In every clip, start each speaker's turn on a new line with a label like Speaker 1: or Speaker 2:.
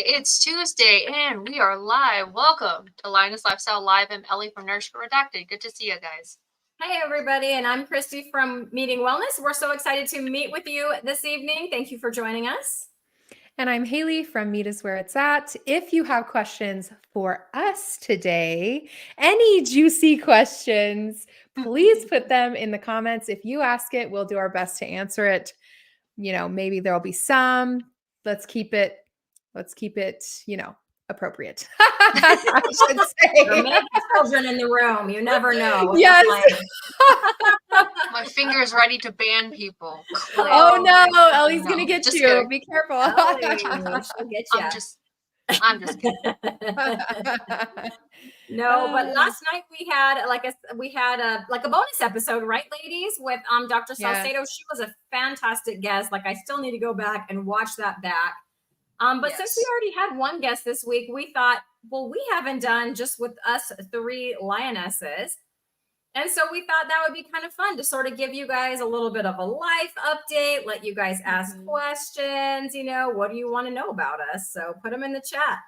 Speaker 1: It's Tuesday, and we are live. Welcome to Lioness Lifestyle Live. I'm Ellie from Nourishment Redacted. Good to see you guys.
Speaker 2: Hi, everybody, and I'm Cristie from Meeting Wellness. We're so excited to meet with you this evening. Thank you for joining us.
Speaker 3: And I'm Hayley from Meet Is Where It's At. If you have questions for us today, any juicy questions, please put them in the comments. If you ask it, we'll do our best to answer it. You know, maybe there'll be some. Let's keep it, appropriate. I should say.
Speaker 2: Romantic children in the room. You never know.
Speaker 3: Yes.
Speaker 1: My finger's ready to ban people.
Speaker 3: Oh no, Ellie's gonna get you.
Speaker 1: Kidding.
Speaker 3: Be careful.
Speaker 2: Ellie, she'll get you.
Speaker 1: I'm just kidding.
Speaker 2: No, but last night we had a bonus episode, right, ladies, with Dr. Salcedo. She was a fantastic guest. I still need to go back and watch that back. But since we already had one guest this week, we thought, well, we haven't done just with us 3 lionesses. And so we thought that would be kind of fun to sort of give you guys a little bit of a life update, let you guys ask questions, what do you want to know about us? So put them in the chat.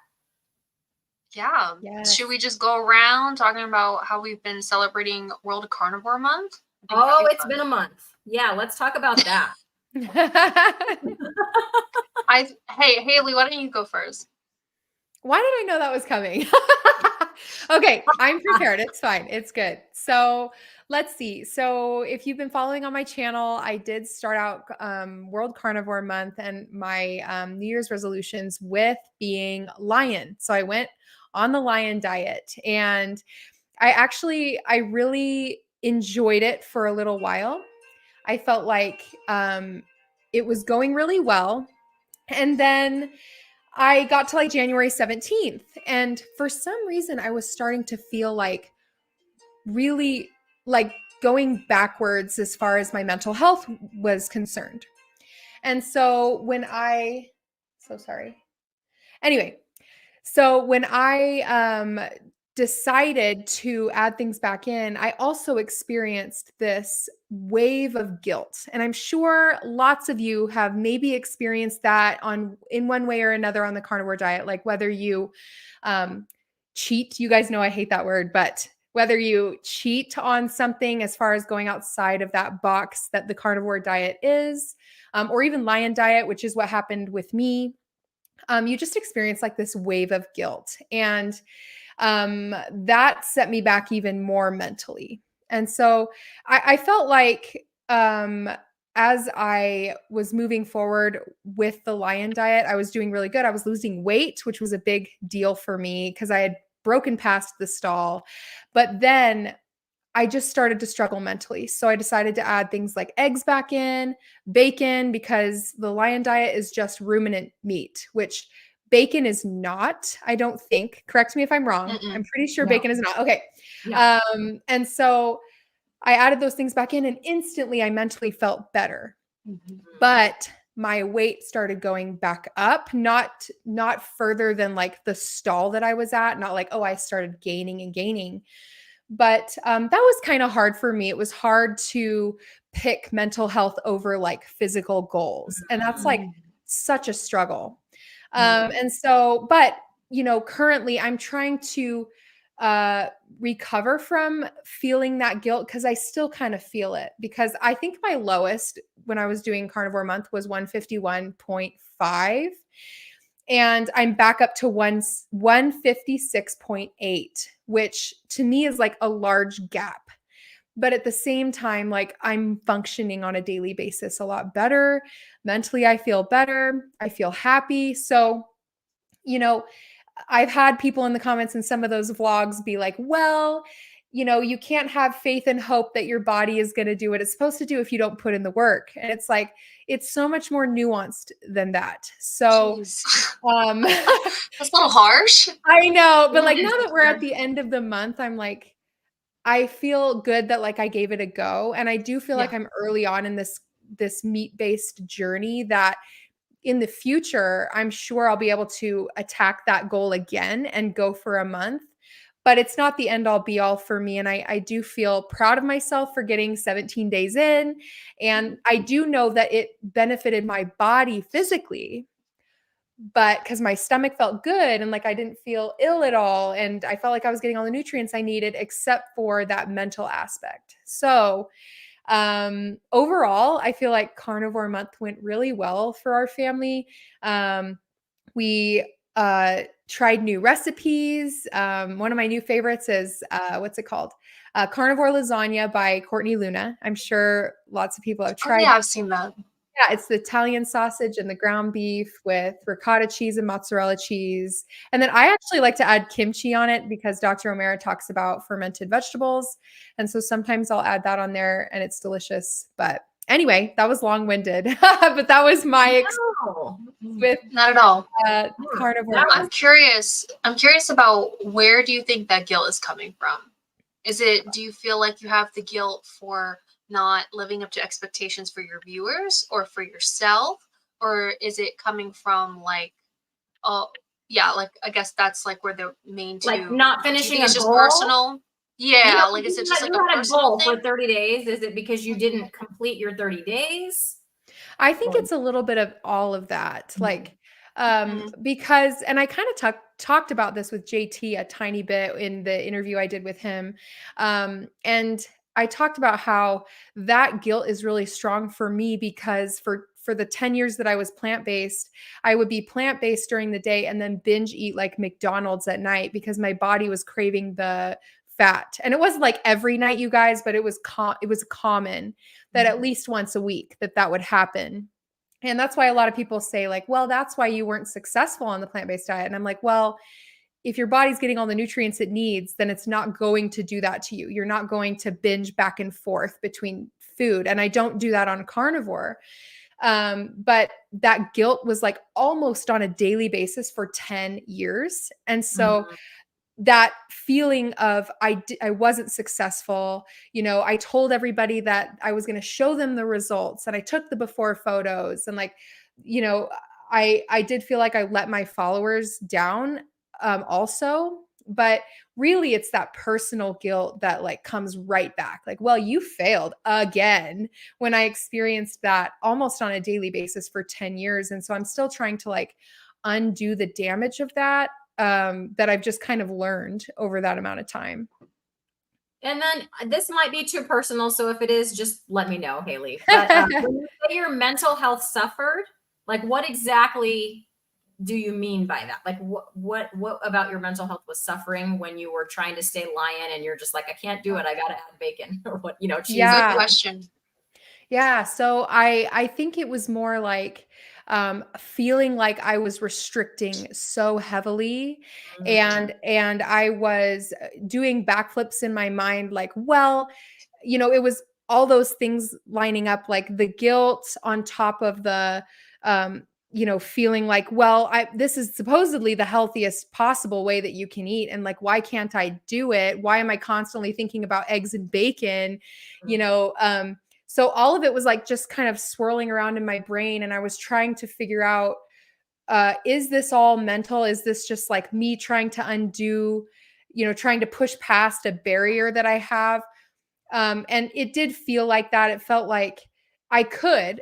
Speaker 1: Yeah. Yes. Should we just go around talking about how we've been celebrating World Carnivore Month?
Speaker 2: Oh, it's been a month. Yeah, let's talk about that.
Speaker 1: Hey, Hayley, why don't you go first?
Speaker 3: Why did I know that was coming? Okay, I'm prepared. It's fine. It's good. So let's see. So if you've been following on my channel, I did start out World Carnivore Month and my New Year's resolutions with being lion. So I went on the lion diet, and I really enjoyed it for a little while. I felt like it was going really well. And then I got to January 17th. And for some reason, I was starting to feel really going backwards as far as my mental health was concerned. And so when I decided to add things back in, I also experienced this wave of guilt. And I'm sure lots of you have maybe experienced that in one way or another on the carnivore diet, whether you cheat. You guys know I hate that word, but whether you cheat on something as far as going outside of that box that the carnivore diet is, or even lion diet, which is what happened with me, you just experience this wave of guilt. And that set me back even more mentally. And so I felt like as I was moving forward with the lion diet, I was doing really good. I was losing weight, which was a big deal for me because I had broken past the stall. But then I just started to struggle mentally. So I decided to add things like eggs back in, bacon, because the lion diet is just ruminant meat, which bacon is not, I don't think. Correct me if I'm wrong. I'm pretty sure bacon is not. Okay. Yeah. And so I added those things back in, and instantly I mentally felt better. But my weight started going back up, not further than the stall that I was at, not I started gaining and gaining. But that was kind of hard for me. It was hard to pick mental health over physical goals. And that's such a struggle. And so, but, currently I'm trying to recover from feeling that guilt, because I still kind of feel it, because I think my lowest when I was doing Carnivore Month was 151.5. And I'm back up to 156.8, which to me is a large gap. But at the same time, I'm functioning on a daily basis a lot better. Mentally, I feel better. I feel happy. So, I've had people in the comments in some of those vlogs be like, well, you can't have faith and hope that your body is going to do what it's supposed to do if you don't put in the work. And it's it's so much more nuanced than that. So,
Speaker 1: that's a little harsh.
Speaker 3: I know, but now that we're at the end of the month, I'm I feel good that I gave it a go. And I do feel like I'm early on in this meat-based journey that in the future, I'm sure I'll be able to attack that goal again and go for a month. But it's not the end all be all for me. And I do feel proud of myself for getting 17 days in. And I do know that it benefited my body physically. but because my stomach felt good and like I didn't feel ill at all. And I felt like I was getting all the nutrients I needed, except for that mental aspect. So overall, I feel like Carnivore Month went really well for our family. We tried new recipes. One of my new favorites is what's it called? Carnivore Lasagna by Courtney Luna. I'm sure lots of people have tried.
Speaker 1: Oh, yeah, I've seen that.
Speaker 3: Yeah, it's the Italian sausage and the ground beef with ricotta cheese and mozzarella cheese. And then I actually like to add kimchi on it because Dr. O'Mara talks about fermented vegetables. And so sometimes I'll add that on there and it's delicious. But anyway, that was long-winded, but that was my experience with
Speaker 1: not at all
Speaker 3: Carnivore.
Speaker 1: I'm curious about where do you think that guilt is coming from? Do you feel like you have the guilt for not living up to expectations for your viewers or for yourself, or is it coming from like, like I guess that's like where the main two,
Speaker 2: like not finishing
Speaker 1: it's just personal? Yeah, like is it just like a personal thing?
Speaker 2: For 30 days? Is it because you didn't complete your 30 days?
Speaker 3: I think it's a little bit of all of that. Like because, and I kind of talked about this with JT a tiny bit in the interview I did with him. And I talked about how that guilt is really strong for me because for the 10 years that I was plant-based, I would be plant-based during the day and then binge eat like McDonald's at night because my body was craving the fat. And it wasn't like every night, you guys, but it was common that at least once a week that would happen. And that's why a lot of people say like, well, that's why you weren't successful on the plant-based diet. And I'm like, well, if your body's getting all the nutrients it needs, then it's not going to do that to you. You're not going to binge back and forth between food. And I don't do that on carnivore. But that guilt was like almost on a daily basis for 10 years. And so that feeling of I wasn't successful, I told everybody that I was going to show them the results and I took the before photos and like, I did feel like I let my followers down also, but really it's that personal guilt that like comes right back. Like, well, you failed again when I experienced that almost on a daily basis for 10 years. And so I'm still trying to like undo the damage of that I've just kind of learned over that amount of time.
Speaker 2: And then this might be too personal. So if it is, just let me know, Hayley. But when you say your mental health suffered, like what exactly do you mean by that? Like what about your mental health was suffering when you were trying to stay lion and you're just like, I can't do it. I got to add bacon or what, cheese.
Speaker 1: Yeah. Good question.
Speaker 3: Yeah. So I think it was more like, feeling like I was restricting so heavily and I was doing backflips in my mind, like, well, it was all those things lining up, like the guilt on top of the, feeling like, well, this is supposedly the healthiest possible way that you can eat. And like, why can't I do it? Why am I constantly thinking about eggs and bacon? So all of it was like just kind of swirling around in my brain. And I was trying to figure out, is this all mental? Is this just like me trying to undo, trying to push past a barrier that I have? And it did feel like that. It felt like I could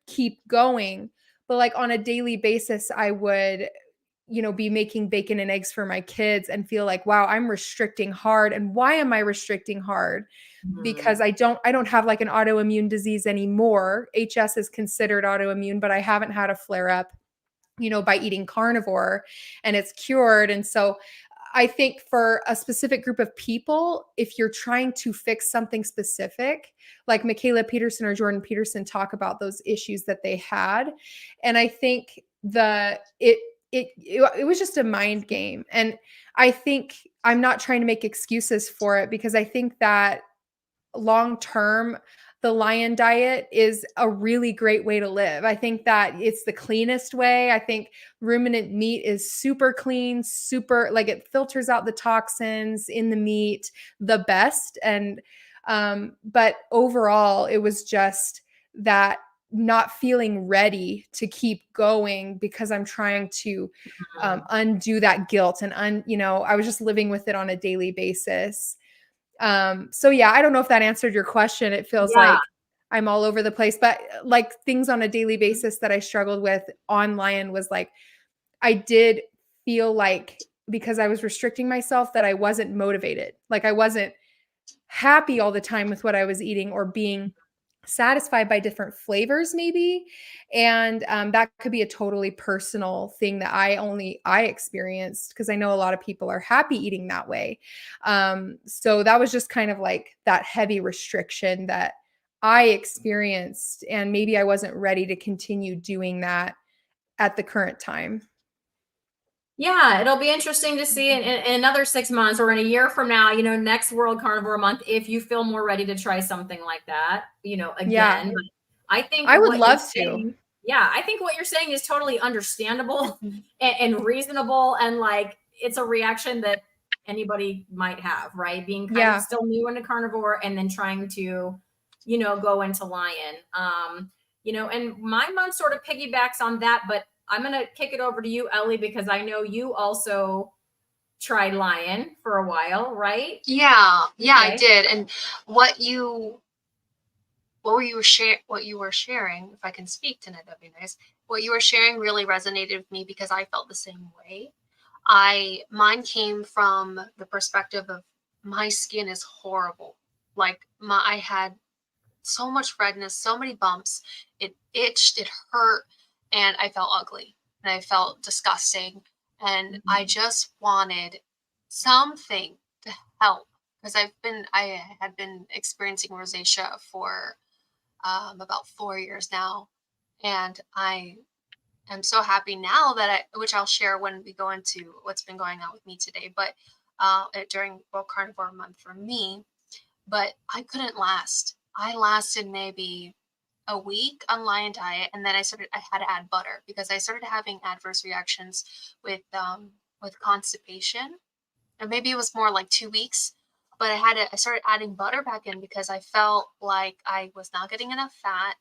Speaker 3: keep going, but like on a daily basis, I would, be making bacon and eggs for my kids and feel like, wow, I'm restricting hard. And why am I restricting hard? Because I don't have like an autoimmune disease anymore. HS is considered autoimmune, but I haven't had a flare up, by eating carnivore and it's cured. And so I think for a specific group of people, if you're trying to fix something specific, like Michaela Peterson or Jordan Peterson talk about those issues that they had. And I think it was just a mind game. And I think I'm not trying to make excuses for it because I think that long-term, the Lion diet is a really great way to live. I think that it's the cleanest way. I think ruminant meat is super clean, super like it filters out the toxins in the meat the best. And, but overall it was just that not feeling ready to keep going because I'm trying to undo that guilt and I was just living with it on a daily basis. So yeah, I don't know if that answered your question. It feels like I'm all over the place, but like things on a daily basis that I struggled with on Lion was like I did feel like because I was restricting myself that I wasn't motivated. Like I wasn't happy all the time with what I was eating or being satisfied by different flavors maybe. And that could be a totally personal thing that I experienced, because I know a lot of people are happy eating that way. So that was just kind of like that heavy restriction that I experienced, and maybe I wasn't ready to continue doing that at the current time.
Speaker 2: Yeah, it'll be interesting to see in another 6 months or in a year from now, next World Carnivore Month, if you feel more ready to try something like that, again.
Speaker 3: Yeah,
Speaker 2: But I think
Speaker 3: I would
Speaker 2: what you're
Speaker 3: love
Speaker 2: saying,
Speaker 3: to.
Speaker 2: yeah, I think what you're saying is totally understandable and reasonable. And like, it's a reaction that anybody might have, right? Being kind of still new into carnivore and then trying to, go into lion. And my month sort of piggybacks on that, but I'm going to kick it over to you, Ellie, because I know you also tried lion for a while, right?
Speaker 1: Yeah,
Speaker 2: Okay.
Speaker 1: I did. And what you were sharing, if I can speak tonight, that'd be nice. What you were sharing really resonated with me because I felt the same way. Mine came from the perspective of my skin is horrible. Like I had so much redness, so many bumps. It itched, it hurt, and I felt ugly and I felt disgusting. And I just wanted something to help because I had been experiencing rosacea for about 4 years now. And I am so happy now that which I'll share when we go into what's been going on with me today, but during World Carnivore Month for me, but I couldn't last. I lasted maybe a week on lion diet, and then I had to add butter because I started having adverse reactions with constipation, and maybe it was more like 2 weeks. But I started adding butter back in because I felt like I was not getting enough fat,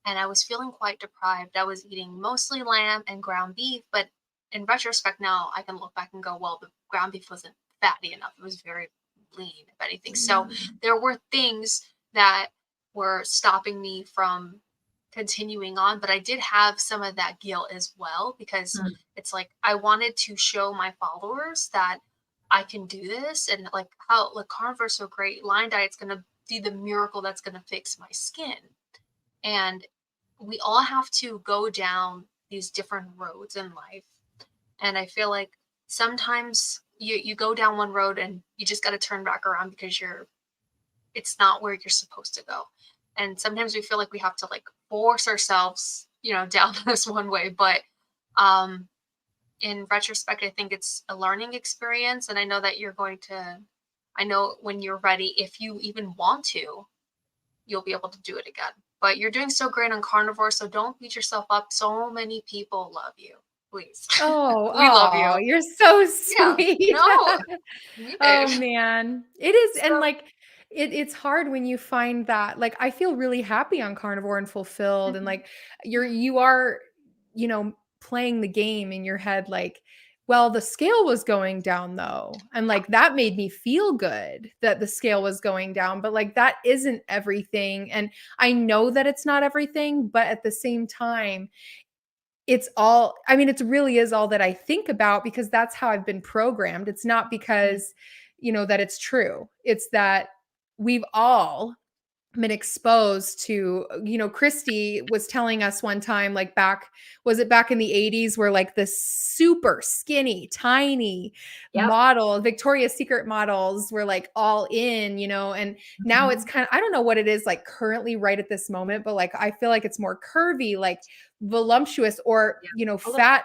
Speaker 1: and I was feeling quite deprived. I was eating mostly lamb and ground beef, but in retrospect now I can look back and go, well, the ground beef wasn't fatty enough. It was very lean, if anything. So there were things that were stopping me from continuing on, but I did have some of that guilt as well because it's like I wanted to show my followers that I can do this, and like how like carnivore's so great, lion diet's gonna be the miracle that's gonna fix my skin. And we all have to go down these different roads in life. And I feel like sometimes you go down one road and you just got to turn back around because it's not where you're supposed to go. And sometimes we feel like we have to like force ourselves, down this one way. But in retrospect, I think it's a learning experience. And I know that I know when you're ready, if you even want to, you'll be able to do it again. But you're doing so great on carnivore, so don't beat yourself up. So many people love you. Please.
Speaker 3: Oh,
Speaker 1: we love you.
Speaker 3: You're so sweet.
Speaker 1: Yeah, no.
Speaker 3: Oh man. It is.
Speaker 2: So,
Speaker 3: and like it's hard when you find that, like, I feel really happy on carnivore and fulfilled. And like you are, playing the game in your head, like, well, the scale was going down though. And like that made me feel good that the scale was going down. But like that isn't everything. And I know that it's not everything, but at the same time, it really is all that I think about because that's how I've been programmed. It's not because, that it's true. It's that we've all been exposed to, Cristie was telling us one time, like back in the 80s, where like the super skinny, tiny model, Victoria's Secret models were like all in, and now it's kind of, I don't know what it is like currently right at this moment, but like, I feel like it's more curvy, like voluptuous or, fat.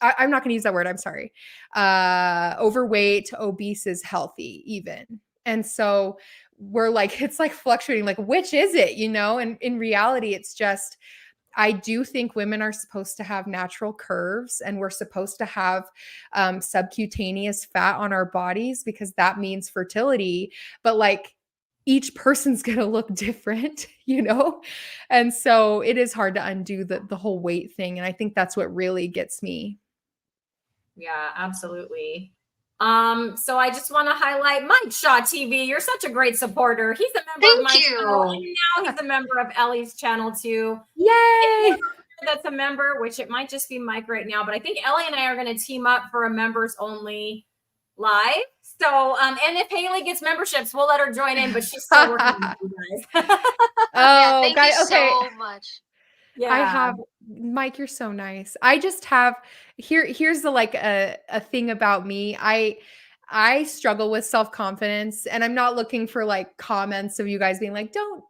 Speaker 3: I'm not going to use that word. I'm sorry. Overweight, obese is healthy even. And so we're like, it's like fluctuating, like, which is it, and in reality, it's just, I do think women are supposed to have natural curves and we're supposed to have subcutaneous fat on our bodies because that means fertility. But like each person's going to look different, And so it is hard to undo the whole weight thing. And I think that's what really gets me.
Speaker 2: Yeah, absolutely. So I just want to highlight Mike Shaw TV. You're such a great supporter. He's a member of my channel, and now he's a member of Ellie's channel too.
Speaker 3: Yay!
Speaker 2: that's a member, which it might just be Mike right now, but I think Ellie and I are going to team up for a members only live. So, and if Hayley gets memberships, we'll let her join in, but she's still working with you guys.
Speaker 3: Oh,
Speaker 1: thank
Speaker 3: guys,
Speaker 1: you
Speaker 3: okay.
Speaker 1: so much.
Speaker 2: Yeah.
Speaker 3: I have Mike, you're so nice. I just have here's the like a thing about me. I struggle with self-confidence, and I'm not looking for like comments of you guys being like, don't,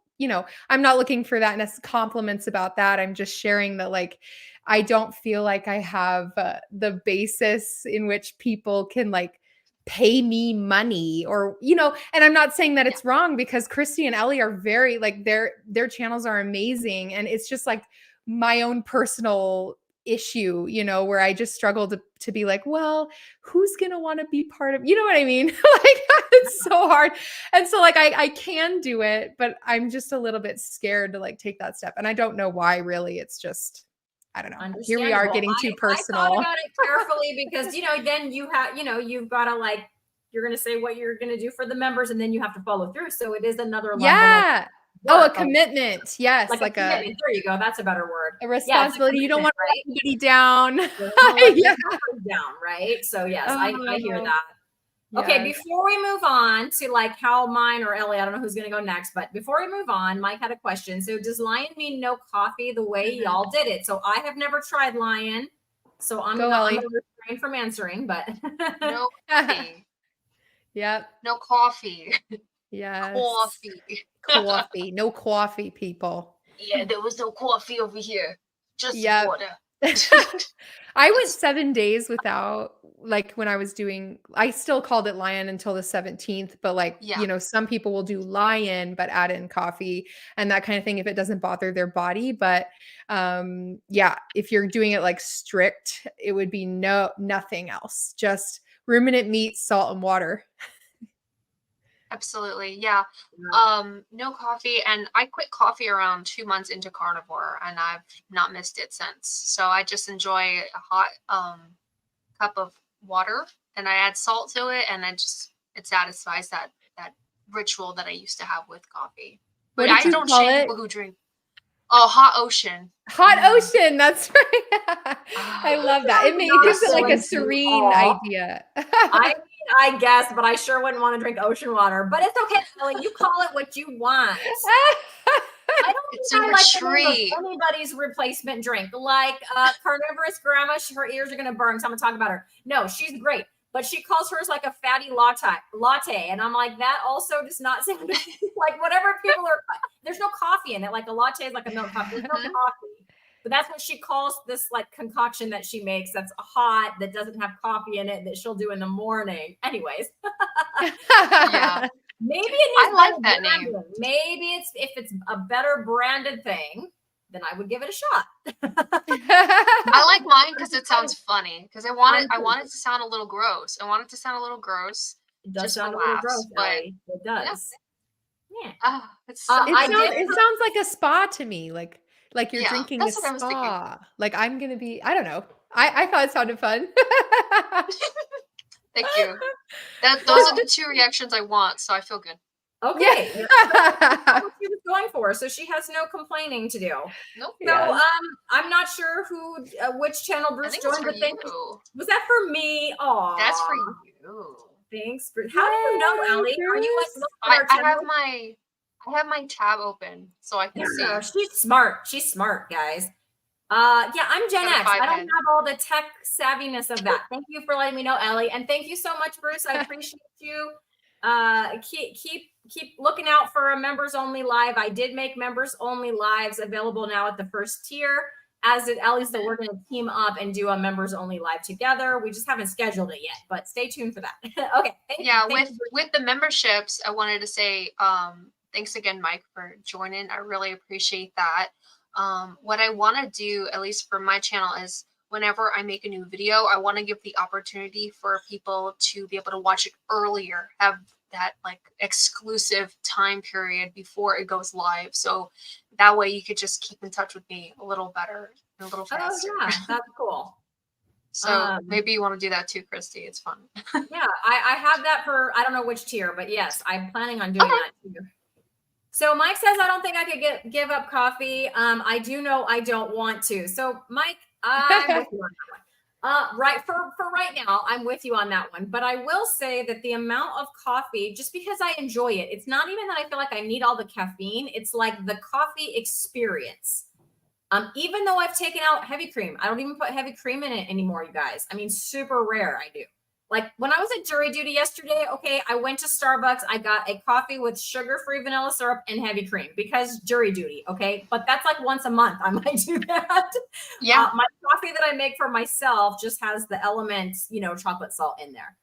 Speaker 3: I'm not looking for that compliments about that. I'm just sharing that like I don't feel like I have the basis in which people can like pay me money or and I'm not saying that it's wrong, because Cristie and Ellie are very like their channels are amazing, and it's just like my own personal issue, where I just struggle to be like, well, who's gonna want to be part of, you know what I mean? Like it's so hard. And so like I can do it, but I'm just a little bit scared to like take that step, and I don't know why really. It's just, I don't know. Here we are getting too personal.
Speaker 2: I thought about it carefully because, then you have, you've got to like, you're going to say what you're going to do for the members, and then you have to follow through. So it is another level.
Speaker 3: Yeah. A commitment. Yes.
Speaker 2: Like a commitment. There you go. That's a better word.
Speaker 3: A responsibility. You don't want to let anybody down.
Speaker 2: Down, right? So yes, I hear that. Okay, before we move on to like how mine or Ellie, I don't know who's going to go next, but before we move on, Mike had a question. So does Lion mean no coffee the way y'all did it? So I have never tried Lion, so I'm going to refrain from answering, but
Speaker 1: no coffee.
Speaker 3: Yep.
Speaker 1: No coffee.
Speaker 3: Yes.
Speaker 1: Coffee.
Speaker 3: No coffee, people.
Speaker 1: Yeah, there was no coffee over here. Just water.
Speaker 3: I went 7 days without, like when I was doing, I still called it Lion until the 17th, but like, some people will do Lion, but add in coffee and that kind of thing if it doesn't bother their body. But if you're doing it like strict, it would be nothing else, just ruminant meat, salt, and water.
Speaker 1: Absolutely. Yeah. No coffee. And I quit coffee around 2 months into carnivore, and I've not missed it since. So I just enjoy a hot cup of water, and I add salt to it, and it satisfies that ritual that I used to have with coffee. But I don't shame people who drink. Oh, hot ocean.
Speaker 3: Hot ocean. That's right. I love that. It gives it like a serene idea.
Speaker 2: I guess, but I sure wouldn't want to drink ocean water. But it's okay, Ellie. You call it what you want. I don't like anybody's replacement drink. Like carnivorous grandma, her ears are gonna burn. So I'm gonna talk about her. No, she's great, but she calls hers like a fatty latte, and I'm like, that also does not sound like whatever people are. There's no coffee in it. Like a latte is like a milk coffee. There's no coffee. But that's what she calls this like concoction that she makes that's hot, that doesn't have coffee in it, that she'll do in the morning. Anyways.
Speaker 1: Yeah.
Speaker 2: Maybe
Speaker 1: I like that name.
Speaker 2: Maybe if it's a better branded thing, then I would give it a shot.
Speaker 1: I like mine because it sounds funny. Because I want it to sound a little gross.
Speaker 2: It does sound a little gross, but it does. Yeah.
Speaker 3: It sounds like a spa to me. Like you're drinking a spa. Like I'm gonna be. I don't know. I thought it sounded fun.
Speaker 1: Thank you. Those are the two reactions I want, so I feel good.
Speaker 2: Okay. That's what she was going for. So she has no complaining to do.
Speaker 1: Nope.
Speaker 2: So I'm not sure which channel Bruce joined, but was that for me? Oh,
Speaker 1: that's for you.
Speaker 2: Thanks, Bruce. How do you know, Ellie? Are you
Speaker 1: I have my tab open so I can see.
Speaker 2: She's smart, guys. I'm Gen X. I don't have all the tech savviness of that. Thank you for letting me know, Ellie, and thank you so much, Bruce. I appreciate you. Keep looking out for a members only live. I did make members only lives available now at the first tier, as did Ellie. So we're going to team up and do a members only live together. We just haven't scheduled it yet, but stay tuned for that. Okay.
Speaker 1: With the memberships, I wanted to say thanks again, Mike, for joining. I really appreciate that. What I want to do, at least for my channel, is whenever I make a new video, I want to give the opportunity for people to be able to watch it earlier, have that like exclusive time period before it goes live. So that way you could just keep in touch with me a little better and a little faster.
Speaker 2: Oh, yeah, that's cool.
Speaker 1: So maybe you want to do that too, Cristie. It's fun.
Speaker 2: Yeah, I have that for, I don't know which tier, but yes, I'm planning on doing that too. So Mike says, I don't think I could give up coffee. I do know I don't want to. So Mike, I'm with you on that one. Right for right now, I'm with you on that one. But I will say that the amount of coffee, just because I enjoy it, it's not even that I feel like I need all the caffeine. It's like the coffee experience. Even though I've taken out heavy cream, I don't even put heavy cream in it anymore, you guys. I mean, super rare I do. Like when I was at jury duty yesterday, okay, I went to Starbucks. I got a coffee with sugar-free vanilla syrup and heavy cream because jury duty, okay? But that's like once a month I might do that.
Speaker 1: Yeah.
Speaker 2: My coffee that I make for myself just has the elements, chocolate salt in there.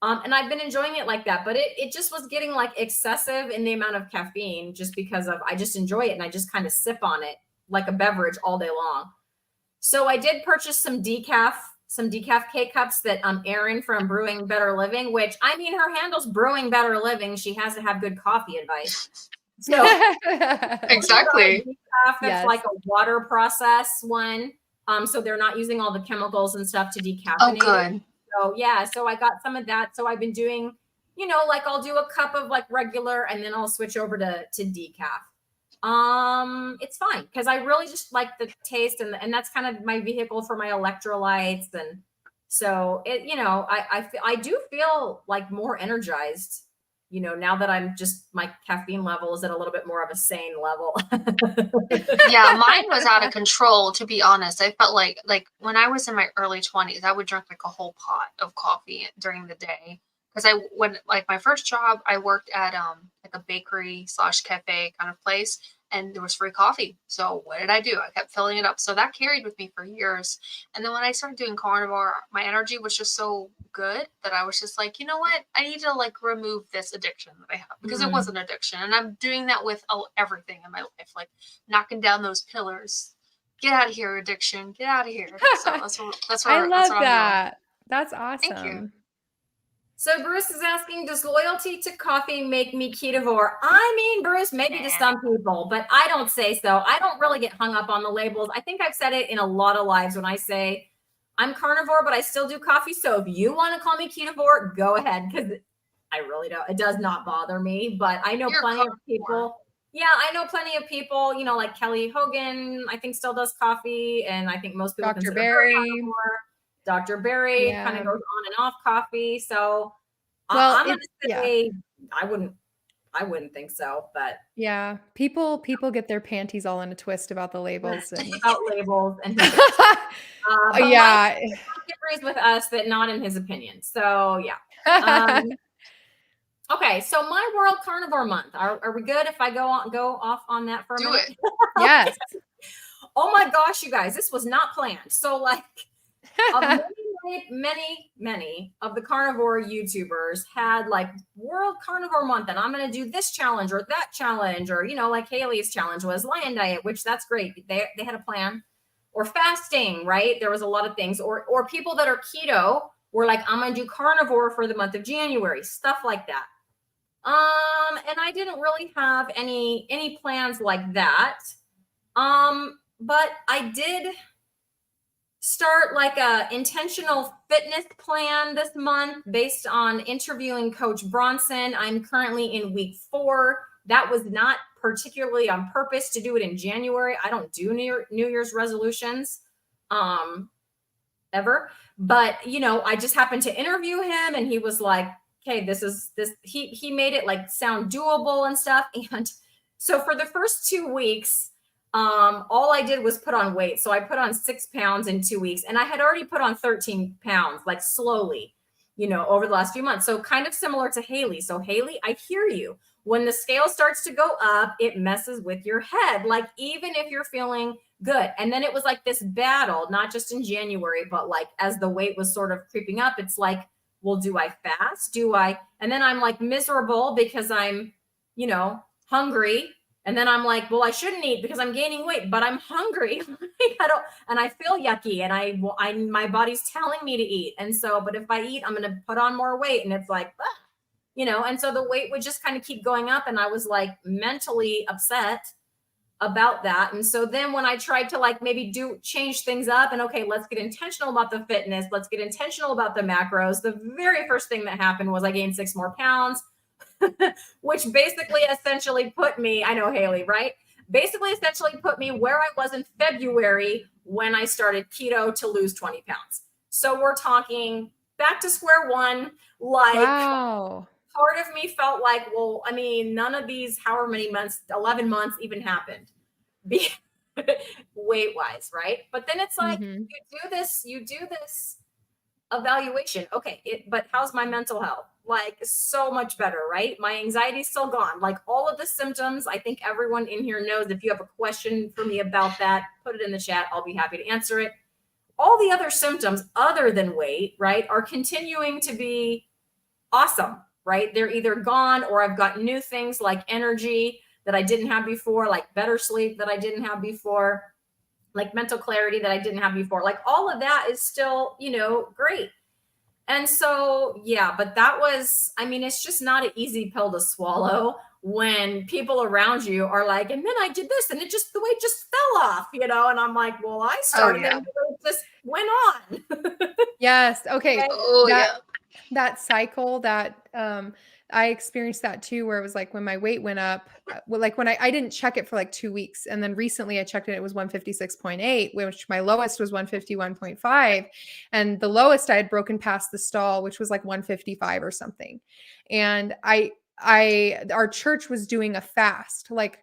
Speaker 2: And I've been enjoying it like that, but it just was getting like excessive in the amount of caffeine just because of, I just enjoy it and I just kind of sip on it like a beverage all day long. So I did purchase some decaf K-cups that Erin from Brewing Better Living, which I mean, her handle's Brewing Better Living. She has to have good coffee advice. So
Speaker 1: exactly.
Speaker 2: Decaf that's like a water process one. So they're not using all the chemicals and stuff to decaffeinate.
Speaker 1: Oh, good.
Speaker 2: So yeah, so I got some of that. So I've been doing, like I'll do a cup of like regular and then I'll switch over to decaf. It's fine because I really just like the taste and that's kind of my vehicle for my electrolytes. And so it, I do feel like more energized, now that I'm just, my caffeine level is at a little bit more of a sane level.
Speaker 1: Yeah, mine was out of control, to be honest. I felt like when I was in my early 20s, I would drink like a whole pot of coffee during the day. Because when my first job, I worked at like a bakery / cafe kind of place, and there was free coffee. So what did I do? I kept filling it up. So that carried with me for years. And then when I started doing carnivore, my energy was just so good that I was just like, you know what? I need to like remove this addiction that I have because it was an addiction. And I'm doing that with everything in my life, like knocking down those pillars. Get out of here, addiction. Get out of here. So that's what
Speaker 3: I love
Speaker 1: what
Speaker 3: that. That's awesome.
Speaker 1: Thank you.
Speaker 2: So Bruce is asking, does loyalty to coffee make me ketovore? I mean, Bruce, maybe to some people, but I don't say so. I don't really get hung up on the labels. I think I've said it in a lot of lives when I say I'm carnivore, but I still do coffee. So if you want to call me ketovore, go ahead. Because I really don't. It does not bother me, but I know plenty of people. Yeah, I know plenty of people, like Kelly Hogan, I think still does coffee. And I think most people
Speaker 3: Dr. Berry.
Speaker 2: Dr. Berry kind of goes on and off coffee. So I'm going to say I wouldn't think so, but
Speaker 3: yeah, people get their panties all in a twist about the labels and
Speaker 2: about labels and
Speaker 3: yeah,
Speaker 2: Mike agrees with us that not in his opinion. So yeah. Okay, so my World Carnivore Month. Are we good if I go off on that for a minute?
Speaker 1: Do it.
Speaker 3: Yes.
Speaker 2: Oh my gosh, you guys, this was not planned. So like many of the carnivore YouTubers had like World Carnivore Month, and I'm going to do this challenge or that challenge, or like Hayley's challenge was Lion Diet, which that's great. They had a plan, or fasting, right? There was a lot of things, or people that are keto were like, I'm going to do carnivore for the month of January, stuff like that. And I didn't really have any plans like that. But I did start like a intentional fitness plan this month based on interviewing Coach Bronson. I'm currently in week 4. That was not particularly on purpose to do it in January. I don't do New Year's resolutions ever, but I just happened to interview him and he was like, okay, he made it like sound doable and stuff. And so for the first 2 weeks, all I did was put on weight. So I put on 6 pounds in 2 weeks, and I had already put on 13 pounds, like slowly, over the last few months. So kind of similar to Hayley. So Hayley, I hear you. When the scale starts to go up, it messes with your head. Like even if you're feeling good. And then it was like this battle, not just in January, but like as the weight was sort of creeping up, it's like, well, do I fast? And then I'm like miserable because I'm, hungry. And then I'm like, well, I shouldn't eat because I'm gaining weight, but I'm hungry. And I feel yucky and my body's telling me to eat. And so, but if I eat, I'm going to put on more weight. And it's like, and so the weight would just kind of keep going up. And I was like mentally upset about that. And so then when I tried to like maybe change things up and okay, let's get intentional about the fitness. Let's get intentional about the macros. The very first thing that happened was I gained 6 more pounds. which basically essentially put me, I know Hayley, right? Basically essentially put me where I was in February when I started keto to lose 20 pounds. So we're talking back to square one. Like,
Speaker 3: wow.
Speaker 2: part of me felt like, well, I mean, none of these, however many months, 11 months even happened weight wise, right? But then it's like,
Speaker 3: Mm-hmm.
Speaker 2: you do this evaluation. Okay, but how's my mental health? Like, so much better, right? My anxiety's still gone. Like, all of the symptoms, I think everyone in here knows. If you have a question for me about that, put it in the chat. I'll be happy to answer it. All the other symptoms other than weight, right, are continuing to be awesome, right? They're either gone, or I've got new things like energy that I didn't have before, like better sleep that I didn't have before, like mental clarity that I didn't have before. Like, all of that is still, great. And so, yeah, but that was, I mean, it's just not an easy pill to swallow when people around you are like, and then I did this and the weight just fell off, and I'm like, well, I started and the weight just went on.
Speaker 3: Yes. Okay.
Speaker 1: Oh, yeah.
Speaker 3: That cycle that I experienced that too, where it was like when my weight went up, like when I didn't check it for like 2 weeks. And then recently I checked it was 156.8, which my lowest was 151.5. And the lowest I had broken past the stall, which was like 155 or something. And our church was doing a fast, like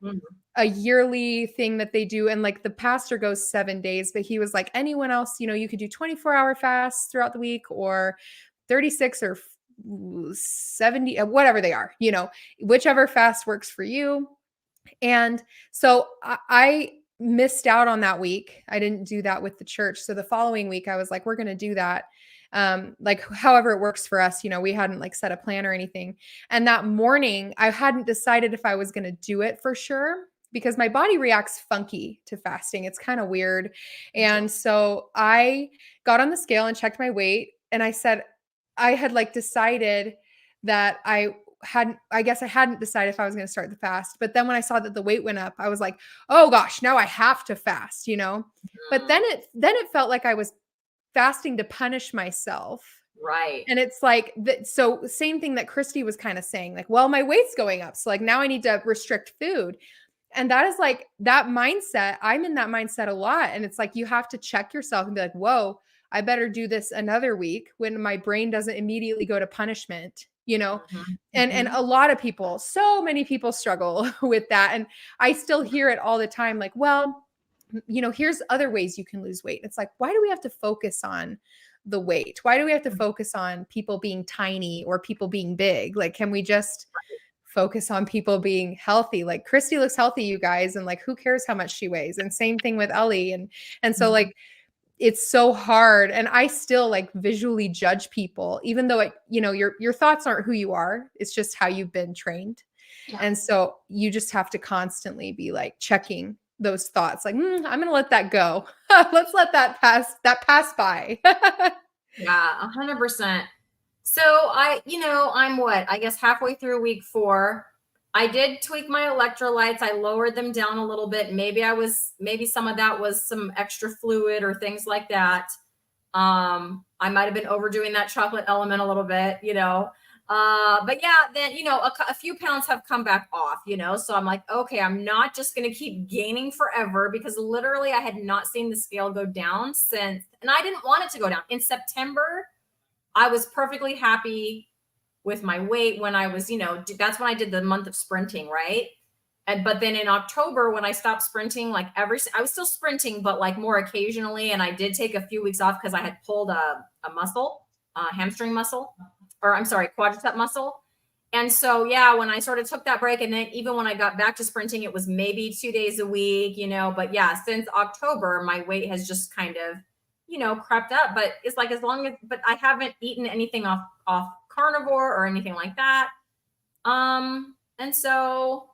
Speaker 3: a yearly thing that they do. And like the pastor goes 7 days, but he was like, anyone else, you could do 24-hour fasts throughout the week, or 36 or 70, whatever they are, whichever fast works for you. And so I missed out on that week. I didn't do that with the church. So the following week I was like, we're going to do that. Like however it works for us, we hadn't like set a plan or anything. And that morning I hadn't decided if I was going to do it for sure, because my body reacts funky to fasting. It's kind of weird. And so I got on the scale and checked my weight. And I said, I had like decided that I guess I hadn't decided if I was going to start the fast. But then when I saw that the weight went up, I was like, oh gosh, now I have to fast, But then it felt like I was fasting to punish myself.
Speaker 2: Right.
Speaker 3: And it's like, so same thing that Cristie was kind of saying, like, well, my weight's going up. So like now I need to restrict food. And that is like that mindset. I'm in that mindset a lot. And it's like, you have to check yourself and be like, whoa, I better do this another week when my brain doesn't immediately go to punishment, and a lot of people, so many people struggle with that. And I still hear it all the time. Like, well, here's other ways you can lose weight. It's like, why do we have to focus on the weight? Why do we have to focus on people being tiny or people being big? Like, can we just focus on people being healthy? Like Cristie looks healthy, you guys. And like, who cares how much she weighs? And same thing with Ellie. And so like, it's so hard. And I still like visually judge people, even though your thoughts aren't who you are. It's just how you've been trained. Yeah. And so you just have to constantly be like checking those thoughts. Like, I'm going to let that go. Let's let that pass by.
Speaker 2: Yeah, 100%. So I'm what, I guess halfway through week 4. I did tweak my electrolytes. I lowered them down a little bit. Maybe some of that was some extra fluid or things like that. I might've been overdoing that chocolate element a little bit, but yeah, then, a few pounds have come back off, so I'm like, okay, I'm not just going to keep gaining forever, because literally I had not seen the scale go down since, and I didn't want it to go down. In September, I was perfectly happy with my weight when I was, that's when I did the month of sprinting, right? But then in October, when I stopped sprinting, like I was still sprinting, but like more occasionally. And I did take a few weeks off because I had pulled a muscle, hamstring muscle, or I'm sorry, quadricep muscle. And so, yeah, when I sort of took that break, and then even when I got back to sprinting, it was maybe 2 days a week, but yeah, since October, my weight has just kind of, crept up. But it's like, but I haven't eaten anything off Carnivore or anything like that. And so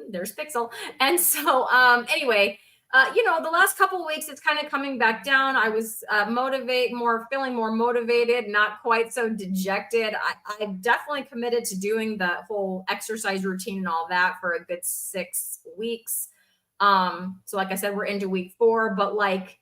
Speaker 2: there's Pixel. And so, anyway, the last couple of weeks, it's kind of coming back down. I was feeling more motivated, not quite so dejected. I've definitely committed to doing the whole exercise routine and all that for a good 6 weeks. So like I said, we're into week 4, but like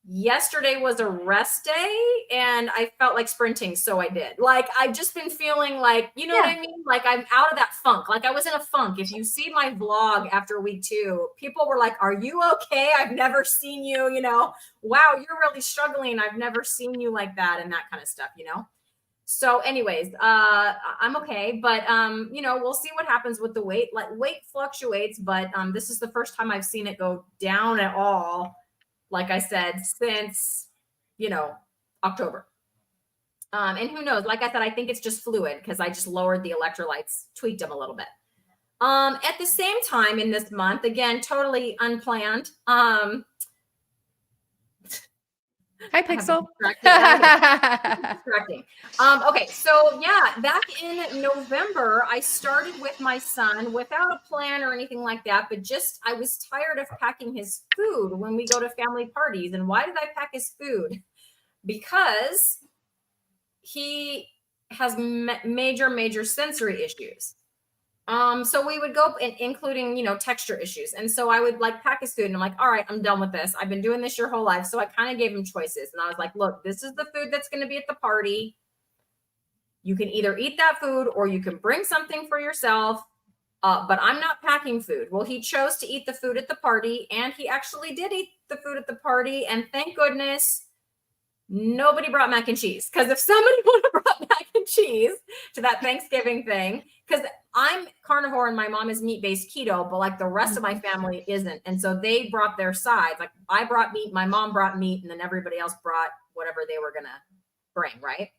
Speaker 2: yesterday was a rest day and I felt like sprinting. So I did. Like, I've just been feeling like, you know what I mean? Like, I'm out of that funk. Like, I was in a funk. If you see my vlog after week 2, people were like, are you okay? I've never seen you, you know, wow, you're really struggling. I've never seen you like that and that kind of stuff, you know? So anyways, I'm okay, but you know, we'll see what happens with the weight. Like, weight fluctuates, but this is the first time I've seen it go down at all, like I said, since, you know, October. And who knows? Like I said, I think it's just fluid because I just lowered the electrolytes, tweaked them a little bit. At the same time in this month, again, totally unplanned.
Speaker 3: Hi, Pixel.
Speaker 2: Distracting. Okay, so yeah, back in November, I started with my son without a plan or anything like that, but just I was tired of packing his food when we go to family parties. And why did I pack his food? Because he has major sensory issues. So we would go, including, you know, texture issues. And so I would like pack his food and I'm like, all right, I'm done with this. I've been doing this your whole life. So I kind of gave him choices and I was like, look, this is the food that's going to be at the party. You can either eat that food or you can bring something for yourself. But I'm not packing food. Well, he chose to eat the food at the party and he actually did eat the food at the party. And thank goodness nobody brought mac and cheese. Because if somebody would have brought mac and cheese to that Thanksgiving thing, because I'm carnivore and my mom is meat-based keto, but like the rest of my family isn't. And so they brought their sides. Like I brought meat, my mom brought meat, and then everybody else brought whatever they were gonna bring, right?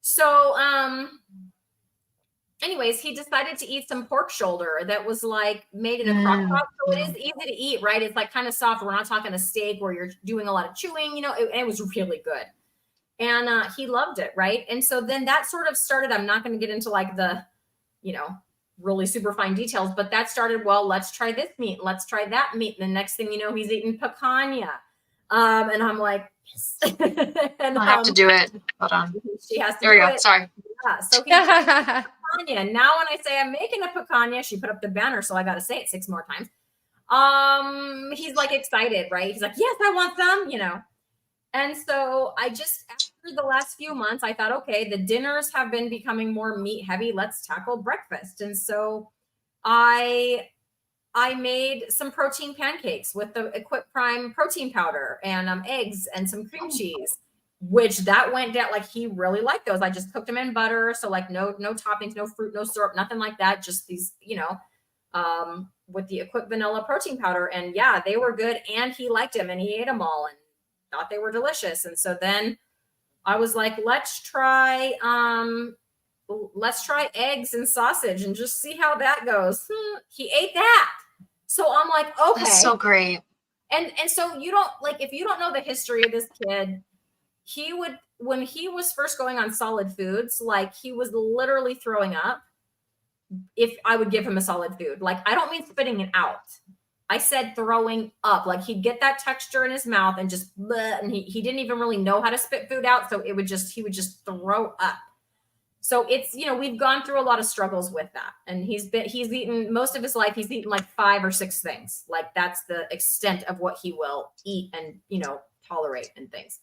Speaker 2: So anyways, he decided to eat some pork shoulder that was like made in a crock pot. So it is easy to eat, right? It's like kind of soft. We're not talking a steak where you're doing a lot of chewing, you know, it was really good. And he loved it, right? And so then that sort of started, I'm not going to get into like the, you know, really super fine details, but that started, well, let's try this meat. Let's try that meat. And the next thing you know, he's eating picanha. And I'm like, yes. And
Speaker 1: I have to do it. Hold on.
Speaker 2: She has to
Speaker 1: There we
Speaker 2: do
Speaker 1: go.
Speaker 2: it.
Speaker 1: Sorry.
Speaker 2: Yeah, so he's picanha. Now when I say I'm making a picanha, she put up the banner, so I got to say it 6 more times. He's like excited, right? He's like, yes, I want some, you know. And so I just, after the last few months, I thought, okay, the dinners have been becoming more meat heavy. Let's tackle breakfast. And so I made some protein pancakes with the Equip Prime protein powder and eggs and some cream cheese, which that went down. Like he really liked those. I just cooked them in butter. So like no toppings, no fruit, no syrup, nothing like that. Just these, you know, with the Equip vanilla protein powder. And yeah, they were good. And he liked them and he ate them all and thought they were delicious. And so then I was like, let's try eggs and sausage and just see how that goes. He ate that. So I'm like, okay.
Speaker 1: That's so great.
Speaker 2: And so you don't, like, if you don't know the history of this kid, he would, when he was first going on solid foods, like he was literally throwing up if I would give him a solid food. Like, I don't mean spitting it out. I said throwing up. Like he'd get that texture in his mouth and just bleh, and he didn't even really know how to spit food out. So he would just throw up. So it's, you know, we've gone through a lot of struggles with that. And he's eaten most of his life. He's eaten like 5 or 6 things. Like that's the extent of what he will eat and, you know, tolerate and things.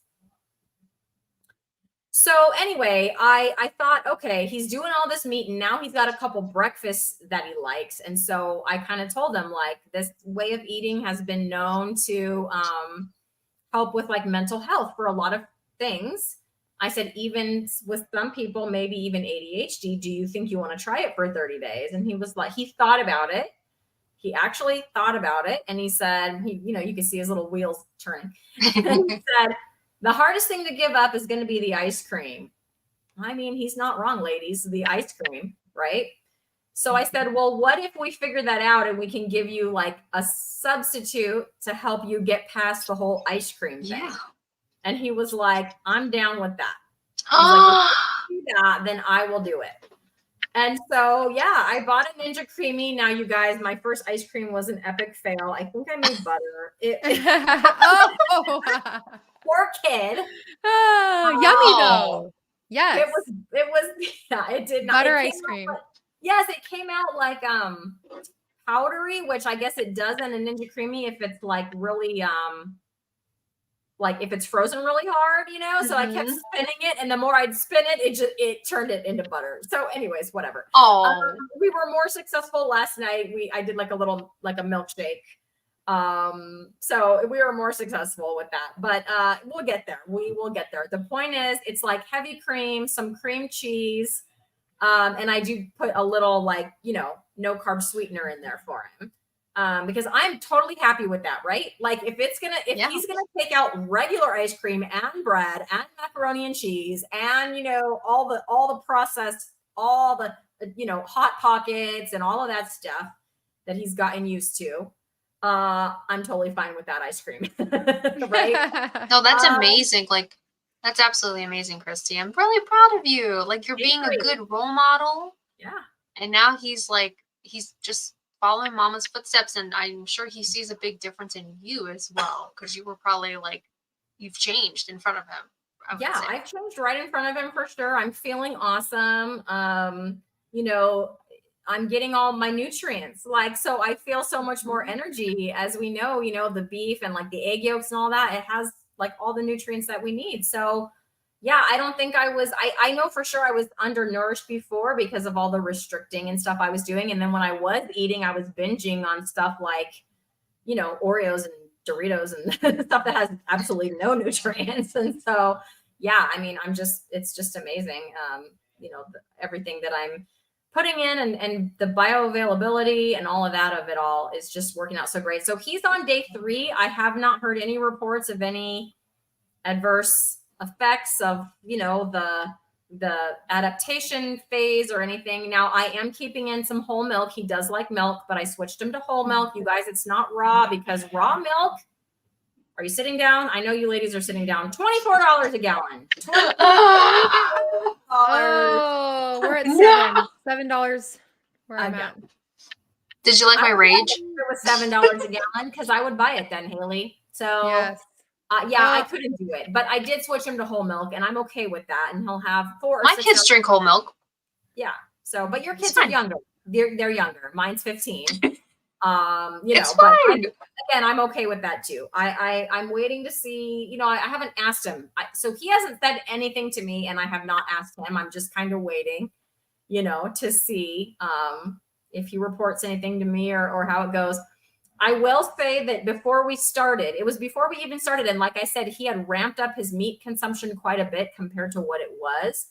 Speaker 2: So anyway, I thought, okay, he's doing all this meat and now he's got a couple breakfasts that he likes. And so I kind of told him like this way of eating has been known to help with like mental health for a lot of things. I said, even with some people, maybe even ADHD, do you think you want to try it for 30 days? And he was like, he thought about it. He actually thought about it. And he said, you know, you can see his little wheels turning. And he said, the hardest thing to give up is going to be the ice cream. I mean, he's not wrong, ladies, the ice cream, right? So I said, well, what if we figure that out and we can give you like a substitute to help you get past the whole ice cream thing?
Speaker 1: Yeah.
Speaker 2: And he was like, I'm down with that. Like, if you do that, then I will do it. And so, yeah, I bought a Ninja Creamy. Now, you guys, my first ice cream was an epic fail. I think I made butter. Poor kid.
Speaker 3: Yummy though. Yes.
Speaker 2: It was yeah, it did not.
Speaker 3: Butter ice cream.
Speaker 2: Yes, it came out like powdery, which I guess it does in a Ninja Creamy if it's like really like if it's frozen really hard, you know, so I kept spinning it, and the more I'd spin it, it turned it into butter. So anyways, whatever.
Speaker 1: Oh,
Speaker 2: We were more successful last night. I did like a milkshake. So we were more successful with that, but we'll get there. We will get there. The point is, it's like heavy cream, some cream cheese, and I do put a little, like, you know, no carb sweetener in there for him. Because I'm totally happy with that, right? Like if he's gonna take out regular ice cream and bread and macaroni and cheese and, you know, all the processed, all the, you know, Hot Pockets and all of that stuff that he's gotten used to, I'm totally fine with that ice cream. Right?
Speaker 1: No, that's amazing. Like, that's absolutely amazing, Cristie. I'm really proud of you. Like, you're being a good role model.
Speaker 2: Yeah.
Speaker 1: And now he's just following mama's footsteps, and I'm sure he sees a big difference in you as well, because you were probably like, you've changed in front of him.
Speaker 2: Yeah, I've changed right in front of him for sure. I'm feeling awesome. You know, I'm getting all my nutrients, like, so I feel so much more energy. As we know, you know, the beef and like the egg yolks and all that, it has like all the nutrients that we need. So yeah, I don't think I know for sure I was undernourished before because of all the restricting and stuff I was doing. And then when I was eating, I was binging on stuff like, you know, Oreos and Doritos and stuff that has absolutely no nutrients. And so, yeah, I mean, it's just amazing. You know, everything that I'm putting in, and the bioavailability and all of that of it all is just working out so great. So he's on day 3. I have not heard any reports of any adverse effects of, you know, the adaptation phase or anything. Now I am keeping in some whole milk. He does like milk, but I switched him to whole milk. You guys, it's not raw, because raw milk, are you sitting down? I know you ladies are sitting down. $24 a gallon.
Speaker 3: Oh, we're at $7 where I'm at.
Speaker 1: Did you like my rage?
Speaker 2: It was $7 a gallon, because I would buy it then, Hayley. So
Speaker 3: yes.
Speaker 2: I couldn't do it, but I did switch him to whole milk, and I'm okay with that. And he'll have 4 or
Speaker 1: my
Speaker 2: 6
Speaker 1: kids drink whole milk.
Speaker 2: Yeah. So, but your kids are younger. They're younger. Mine's 15. You know, but again, I'm okay with that too. I'm waiting to see, you know, I haven't asked him. So he hasn't said anything to me, and I have not asked him. I'm just kind of waiting, you know, to see if he reports anything to me or how it goes. I will say that before we even started, and like I said, he had ramped up his meat consumption quite a bit compared to what it was.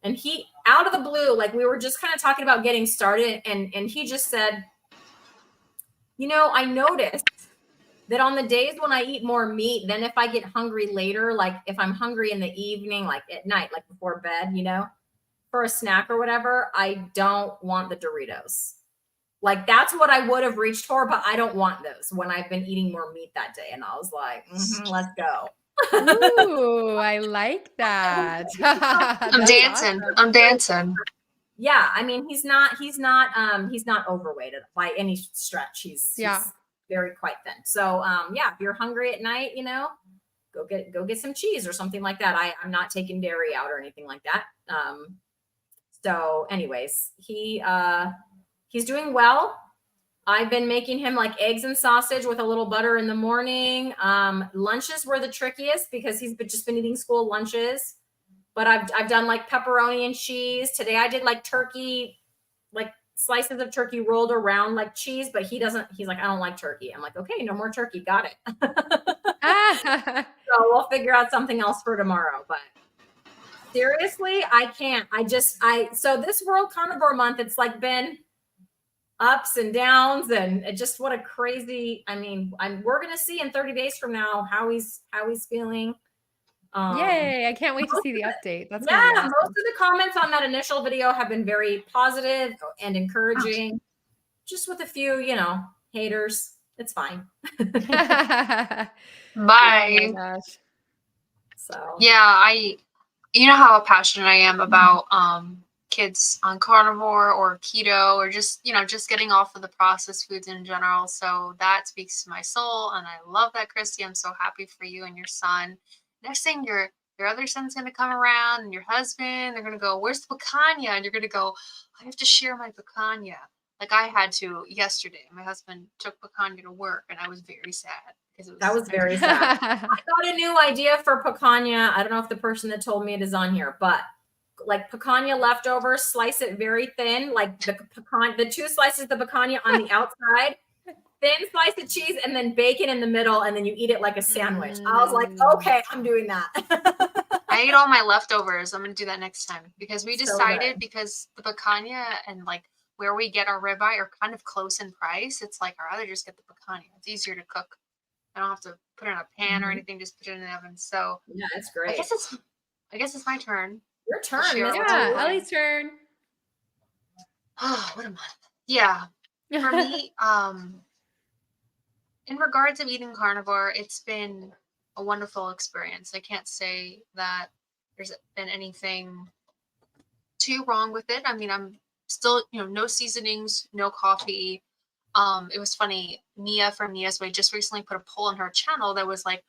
Speaker 2: And he, out of the blue, like we were just kind of talking about getting started, and he just said, you know, I noticed that on the days when I eat more meat, then if I get hungry later, like if I'm hungry in the evening, like at night, like before bed, you know, for a snack or whatever, I don't want the Doritos. Like that's what I would have reached for, but I don't want those when I've been eating more meat that day. And I was like, let's go.
Speaker 3: Ooh, I like that.
Speaker 1: I'm dancing. Awesome. I'm dancing.
Speaker 2: Yeah, I mean, he's not overweight by any stretch. He's very quite thin. So yeah, if you're hungry at night, you know, go get some cheese or something like that. I'm not taking dairy out or anything like that. So anyways, he's doing well. I've been making him like eggs and sausage with a little butter in the morning. Lunches were the trickiest because he's just been eating school lunches. But I've done like pepperoni and cheese. Today I did like turkey, like slices of turkey rolled around like cheese, but he's like, I don't like turkey. I'm like, okay, no more turkey. Got it. So we'll figure out something else for tomorrow. But seriously, I can't. So this World Carnivore Month, it's like been ups and downs, and it just, what a crazy, I mean, we're going to see in 30 days from now how he's feeling.
Speaker 3: Yay, I can't wait to see the update. That's
Speaker 2: awesome.
Speaker 3: Most
Speaker 2: of the comments on that initial video have been very positive and encouraging. Just with a few, you know, haters. It's fine.
Speaker 1: Bye.
Speaker 3: Oh my gosh.
Speaker 2: So
Speaker 1: yeah, you know how passionate I am about kids on carnivore or keto, or just, you know, just getting off of the processed foods in general. So that speaks to my soul, and I love that, Cristie. I'm so happy for you and your son. Next thing, your other son's going to come around, and your husband, they're going to go, where's the picanha? And you're going to go, I have to share my picanha. Like I had to yesterday. My husband took picanha to work, and I was very sad because
Speaker 2: that was very sad. I got a new idea for picanha. I don't know if the person that told me it is on here, but like picanha leftovers, slice it very thin, like the 2 slices of the picanha on the outside, thin slice of cheese, and then bacon in the middle, and then you eat it like a sandwich. I was like, okay, I'm doing that.
Speaker 1: I ate all my leftovers. I'm gonna do that next time because we
Speaker 2: So
Speaker 1: decided
Speaker 2: good.
Speaker 1: because the picanha and like where we get our ribeye are kind of close in price. It's like I'd rather just get the picanha. It's easier to cook. I don't have to put it in a pan or
Speaker 2: Mhm.
Speaker 1: anything. Just put it in the oven. So
Speaker 2: Yeah, it's
Speaker 1: I
Speaker 2: great.
Speaker 1: guess it's my turn.
Speaker 2: Your
Speaker 1: to
Speaker 2: turn,
Speaker 1: share
Speaker 2: Miss
Speaker 1: what's on
Speaker 3: Yeah,
Speaker 1: my
Speaker 3: Ellie's turn.
Speaker 1: Oh, what a month. Yeah. For me, in regards of eating carnivore, it's been a wonderful experience. I can't say that there's been anything too wrong with it. I mean, I'm still, no seasonings, no coffee. It was funny. Nia from Nia's Way just recently put a poll on her channel that was like,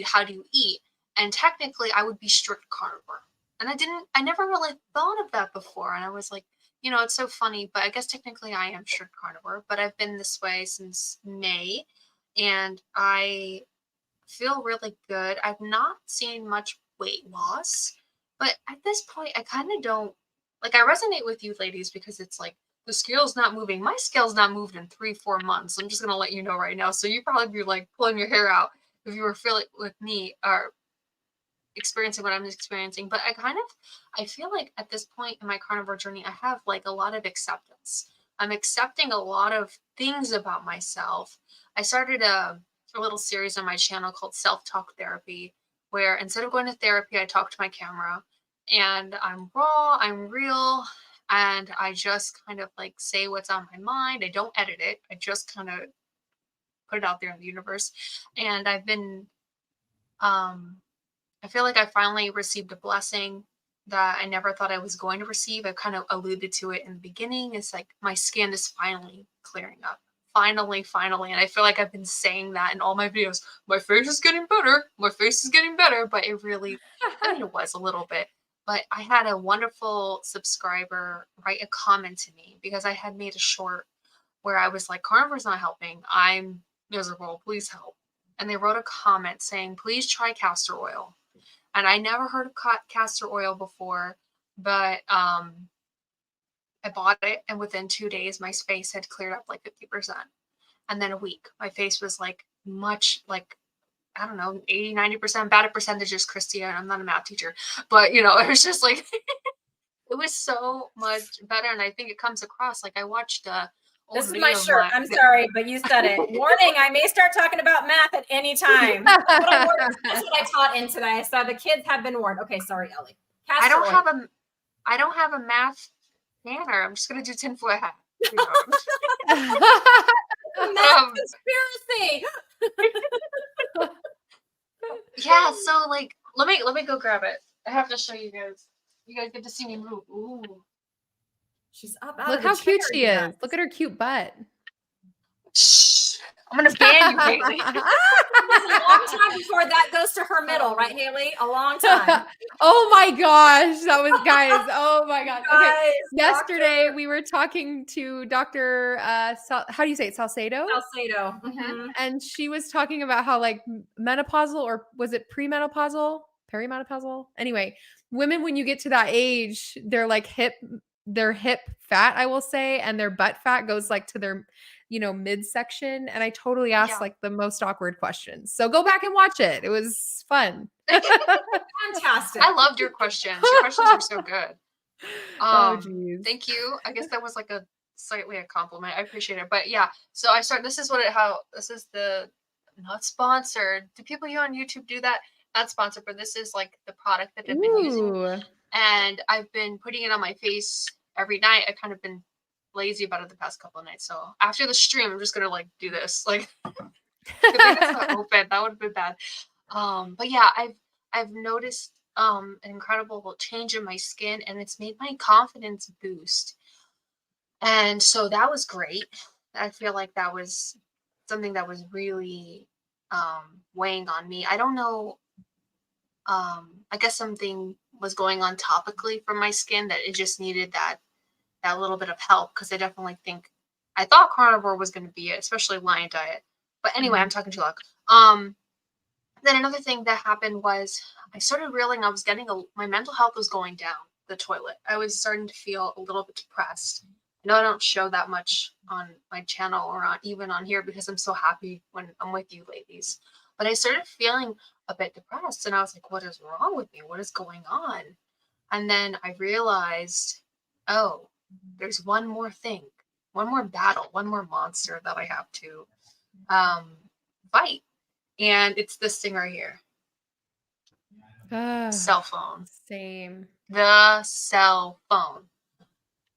Speaker 1: how do you eat? And technically I would be strict carnivore. And I never really thought of that before. And I was like, it's so funny, but I guess technically I am strict carnivore, but I've been this way since May and I feel really good. I've not seen much weight loss, but at this point, I kind of don't like. I resonate with you ladies because it's like the scale's not moving. My scale's not moved in 3-4 months. I'm just gonna let you know right now. So you probably be like pulling your hair out if you were feeling with me or experiencing what I'm experiencing. But I feel like at this point in my carnivore journey, I have like a lot of acceptance. I'm accepting a lot of things about myself. I started a little series on my channel called Self-Talk Therapy, where instead of going to therapy, I talk to my camera and I'm raw, I'm real, and I just kind of like say what's on my mind. I don't edit it. I just kind of put it out there in the universe. And I feel like I finally received a blessing that I never thought I was going to receive. I kind of alluded to it in the beginning. It's like my skin is finally clearing up. Finally, finally. And I feel like I've been saying that in all my videos. My face is getting better. My face is getting better. But it really, it was a little bit. But I had a wonderful subscriber write a comment to me because I had made a short where I was like, carnivore's not helping. I'm miserable. Please help. And they wrote a comment saying, please try castor oil. And I never heard of castor oil before, but I bought it, and within 2 days, my face had cleared up like 50%. And then a week, my face was like much like, I don't know, 80, 90%, bad at percentages, Cristie. I'm not a math teacher, but it was just like, it was so much better. And I think it comes across like I watched
Speaker 2: this is my shirt. I'm sorry, but you said it. Warning, I may start talking about math at any time. That's what I taught in today. So the kids have been warned. Okay, sorry, Ellie.
Speaker 1: I don't have a math banner. I'm just gonna do tinfoil hat.
Speaker 2: Math conspiracy.
Speaker 1: Yeah, so like let me go grab it. I have to show you guys. You guys get to see me move. Ooh.
Speaker 2: She's up out
Speaker 3: Look
Speaker 2: of the
Speaker 3: how
Speaker 2: chair
Speaker 3: cute she
Speaker 2: again.
Speaker 3: is. Look at her cute butt.
Speaker 1: Shh. I'm gonna ban you, Hayley.
Speaker 2: It was a long time before that goes to her middle, right, Hayley? A long time.
Speaker 3: Oh my gosh, that was guys. Oh my god. Okay.
Speaker 2: Guys,
Speaker 3: Yesterday we were talking to Dr. How do you say it? Salcedo?
Speaker 2: Salcedo. Mm-hmm.
Speaker 3: And she was talking about how like menopausal, or was it premenopausal? Perimenopausal? Anyway, women when you get to that age, they're like their hip fat, I will say, and their butt fat goes like to their midsection. And I totally asked like the most awkward questions. So go back and watch it. It was fun.
Speaker 2: Fantastic.
Speaker 1: I loved your questions. Your questions are so good.
Speaker 3: Oh geez.
Speaker 1: Thank you. I guess that was like a slightly a compliment. I appreciate it. But yeah, so this is the not sponsored. Do people here on YouTube do that? Not sponsored, but this is like the product that I've been using. And I've been putting it on my face every night. I've kind of been lazy about it the past couple of nights. So after the stream, I'm just gonna like do this. Like if it's not open, that would have been bad. But yeah, I've noticed an incredible change in my skin, and it's made my confidence boost. And so that was great. I feel like that was something that was really weighing on me. I don't know. I guess something was going on topically for my skin that it just needed that little bit of help, because I definitely think I thought carnivore was going to be it, especially lion diet. But anyway, I'm talking too long. Then another thing that happened was I started realizing I was getting my mental health was going down the toilet. I was starting to feel a little bit depressed. I know I don't show that much on my channel or even on here because I'm so happy when I'm with you ladies. But I started feeling a bit depressed and I was like, what is wrong with me? What is going on? And then I realized, oh, there's one more thing, one more battle, one more monster that I have to fight. And it's this thing right here. Cell phone.
Speaker 3: Same.
Speaker 1: The cell phone.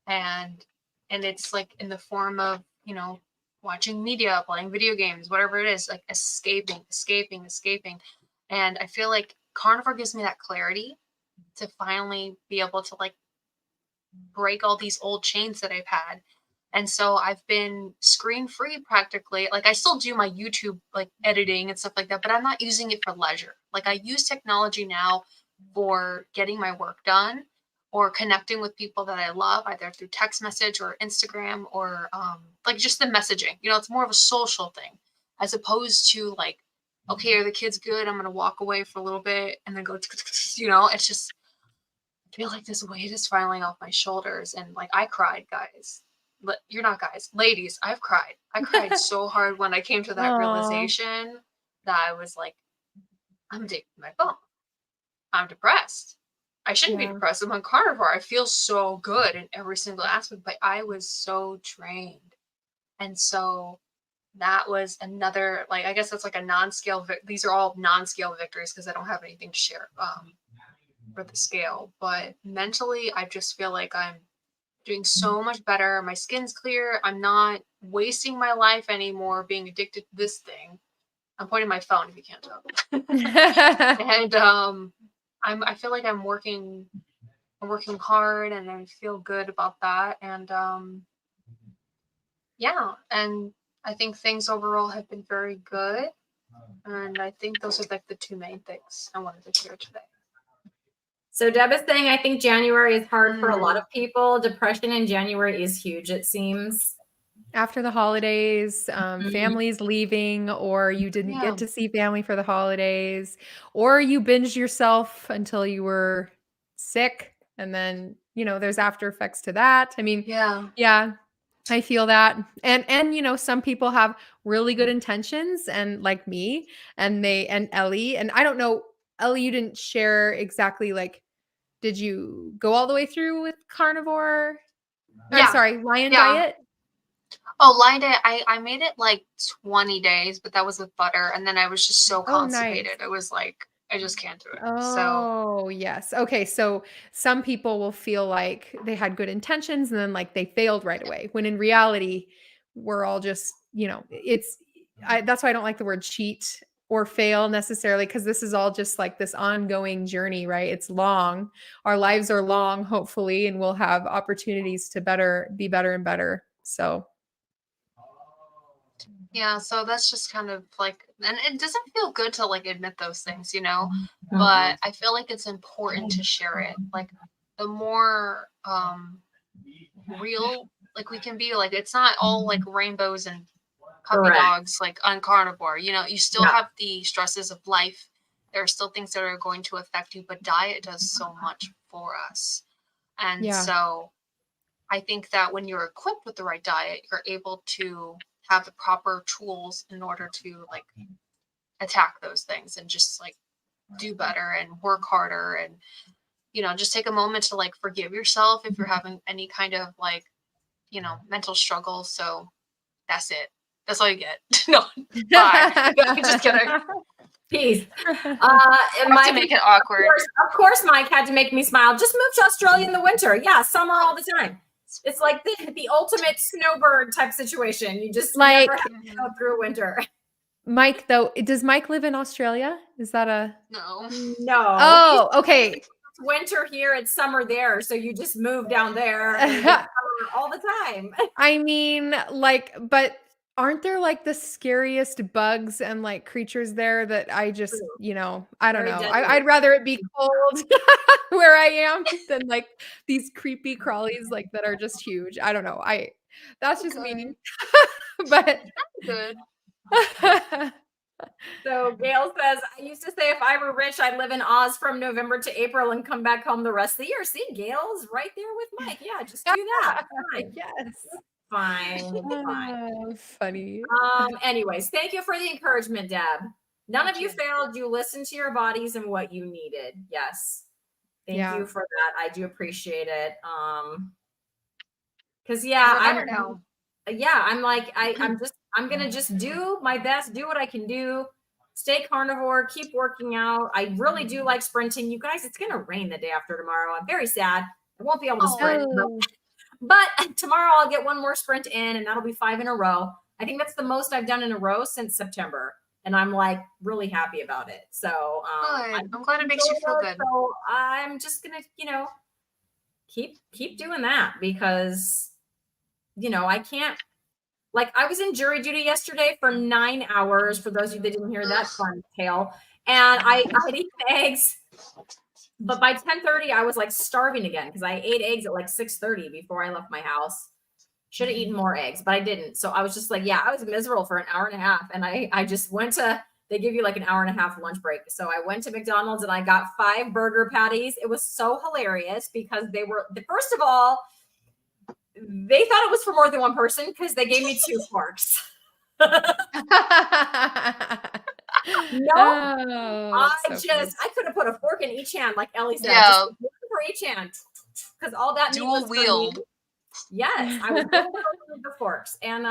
Speaker 1: And it's like in the form of, watching media, playing video games, whatever it is, like escaping. And I feel like Carnivore gives me that clarity to finally be able to like break all these old chains that I've had. And so I've been screen free practically. Like I still do my YouTube like editing and stuff like that, but I'm not using it for leisure. Like I use technology now for getting my work done or connecting with people that I love, either through text message or Instagram or like just the messaging. It's more of a social thing as opposed to like, okay, are the kids good? I'm gonna walk away for a little bit and then go, it's just I feel like this weight is finally off my shoulders. And like I cried, guys. You're not guys, ladies. I've cried. I cried so hard when I came to that realization that I was like, I'm addicted to my phone. I'm depressed. I shouldn't be depressed. I'm on Carnivore. I feel so good in every single aspect, but I was so drained. And so that was another, like, I guess that's like a non-scale. These are all non-scale victories because I don't have anything to share for the scale. But mentally, I just feel like I'm doing so much better. My skin's clear. I'm not wasting my life anymore being addicted to this thing. I'm pointing my phone if you can't tell. And I feel like I'm working hard and I feel good about that. And yeah, and I think things overall have been very good. And I think those are like the two main things I wanted to share today.
Speaker 2: So Deb is saying, I think January is hard for a lot of people. Depression in January is huge, it seems.
Speaker 3: After the holidays, families leaving, or you didn't get to see family for the holidays, or you binged yourself until you were sick. And then, there's after effects to that. I mean, yeah, I feel that. And some people have really good intentions and like me and Ellie, and I don't know, Ellie, you didn't share exactly like, did you go all the way through with Carnivore? I'm sorry, Lion Diet?
Speaker 1: Oh, Lion Diet, I made it like 20 days, but that was with butter. And then I was just so constipated. Nice. I was like, I just can't do it.
Speaker 3: Oh, yes. Okay. So some people will feel like they had good intentions and then like they failed right away. When in reality, we're all just, that's why I don't like the word cheat or fail necessarily, because this is all just like this ongoing journey, right? It's long. Our lives are long, hopefully, and we'll have opportunities to be better and better. So
Speaker 1: yeah, so that's just kind of like, and it doesn't feel good to like admit those things, but I feel like it's important to share it. Like the more real like we can be, like it's not all like rainbows and puppy dogs like on Carnivore. You still have the stresses of life. There are still things that are going to affect you, but diet does so much for us. And so I think that when you're equipped with the right diet, you're able to have the proper tools in order to like attack those things and just like do better and work harder and just take a moment to like forgive yourself if you're having any kind of like mental struggle. So that's it. That's all you get. No, bye. Just kidding.
Speaker 2: Peace.
Speaker 1: Mike, to make it awkward.
Speaker 2: Of course, Mike had to make me smile. Just move to Australia in the winter. Yeah, summer all the time. It's like the ultimate snowbird type situation. You just like never have to go through winter.
Speaker 3: Mike, though, does Mike live in Australia? Is that
Speaker 1: no?
Speaker 3: Oh, okay.
Speaker 2: It's winter here, it's summer there, so you just move down there and it's summer all the time.
Speaker 3: I mean, like, but aren't there like the scariest bugs and like creatures there that I just, I don't know. I'd rather it be cold where I am than like these creepy crawlies like that are just huge. I don't know. That's just me. But
Speaker 1: good.
Speaker 2: So Gail says, I used to say if I were rich, I'd live in Oz from November to April and come back home the rest of the year. See, Gail's right there with Mike. Yeah, just do that. Fine.
Speaker 3: Yes.
Speaker 2: Fine. It's fine.
Speaker 3: Oh, funny.
Speaker 2: Anyways, thank you for the encouragement, Deb. None
Speaker 1: Thank
Speaker 2: of you
Speaker 1: you.
Speaker 2: failed. You listened to your bodies and what you needed. Yes. Thank you for that. I do appreciate it. Because I'm like, I'm gonna just do my best, do what I can do, stay carnivore, keep working out. I really do like sprinting. You guys, it's gonna rain the day after tomorrow. I'm very sad. I won't be able to sprint. But tomorrow I'll get one more sprint in, and that'll be 5 in a row. I think that's the most I've done in a row since September. And I'm like really happy about it. So
Speaker 1: I'm glad it makes you feel good.
Speaker 2: So I'm just gonna, keep doing that because I can't, like, I was in jury duty yesterday for 9 hours. For those of you that didn't hear that fun tale, and I'd eaten eggs, but by 10:30 I was like starving again because I ate eggs at like 6:30 before I left my house. Should have eaten more eggs, but I didn't. So I was just like, I was miserable for an hour and a half. And I just went to, they give you like an hour and a half lunch break. So I went to McDonald's and I got 5 burger patties. It was so hilarious because they were, first of all, they thought it was for more than one person because they gave me 2 forks. I could have put a fork in each hand, like Ellie said.
Speaker 1: Yeah.
Speaker 2: Just for each hand. Because all that meat was
Speaker 1: wield.
Speaker 2: Yes, I was going with the forks. And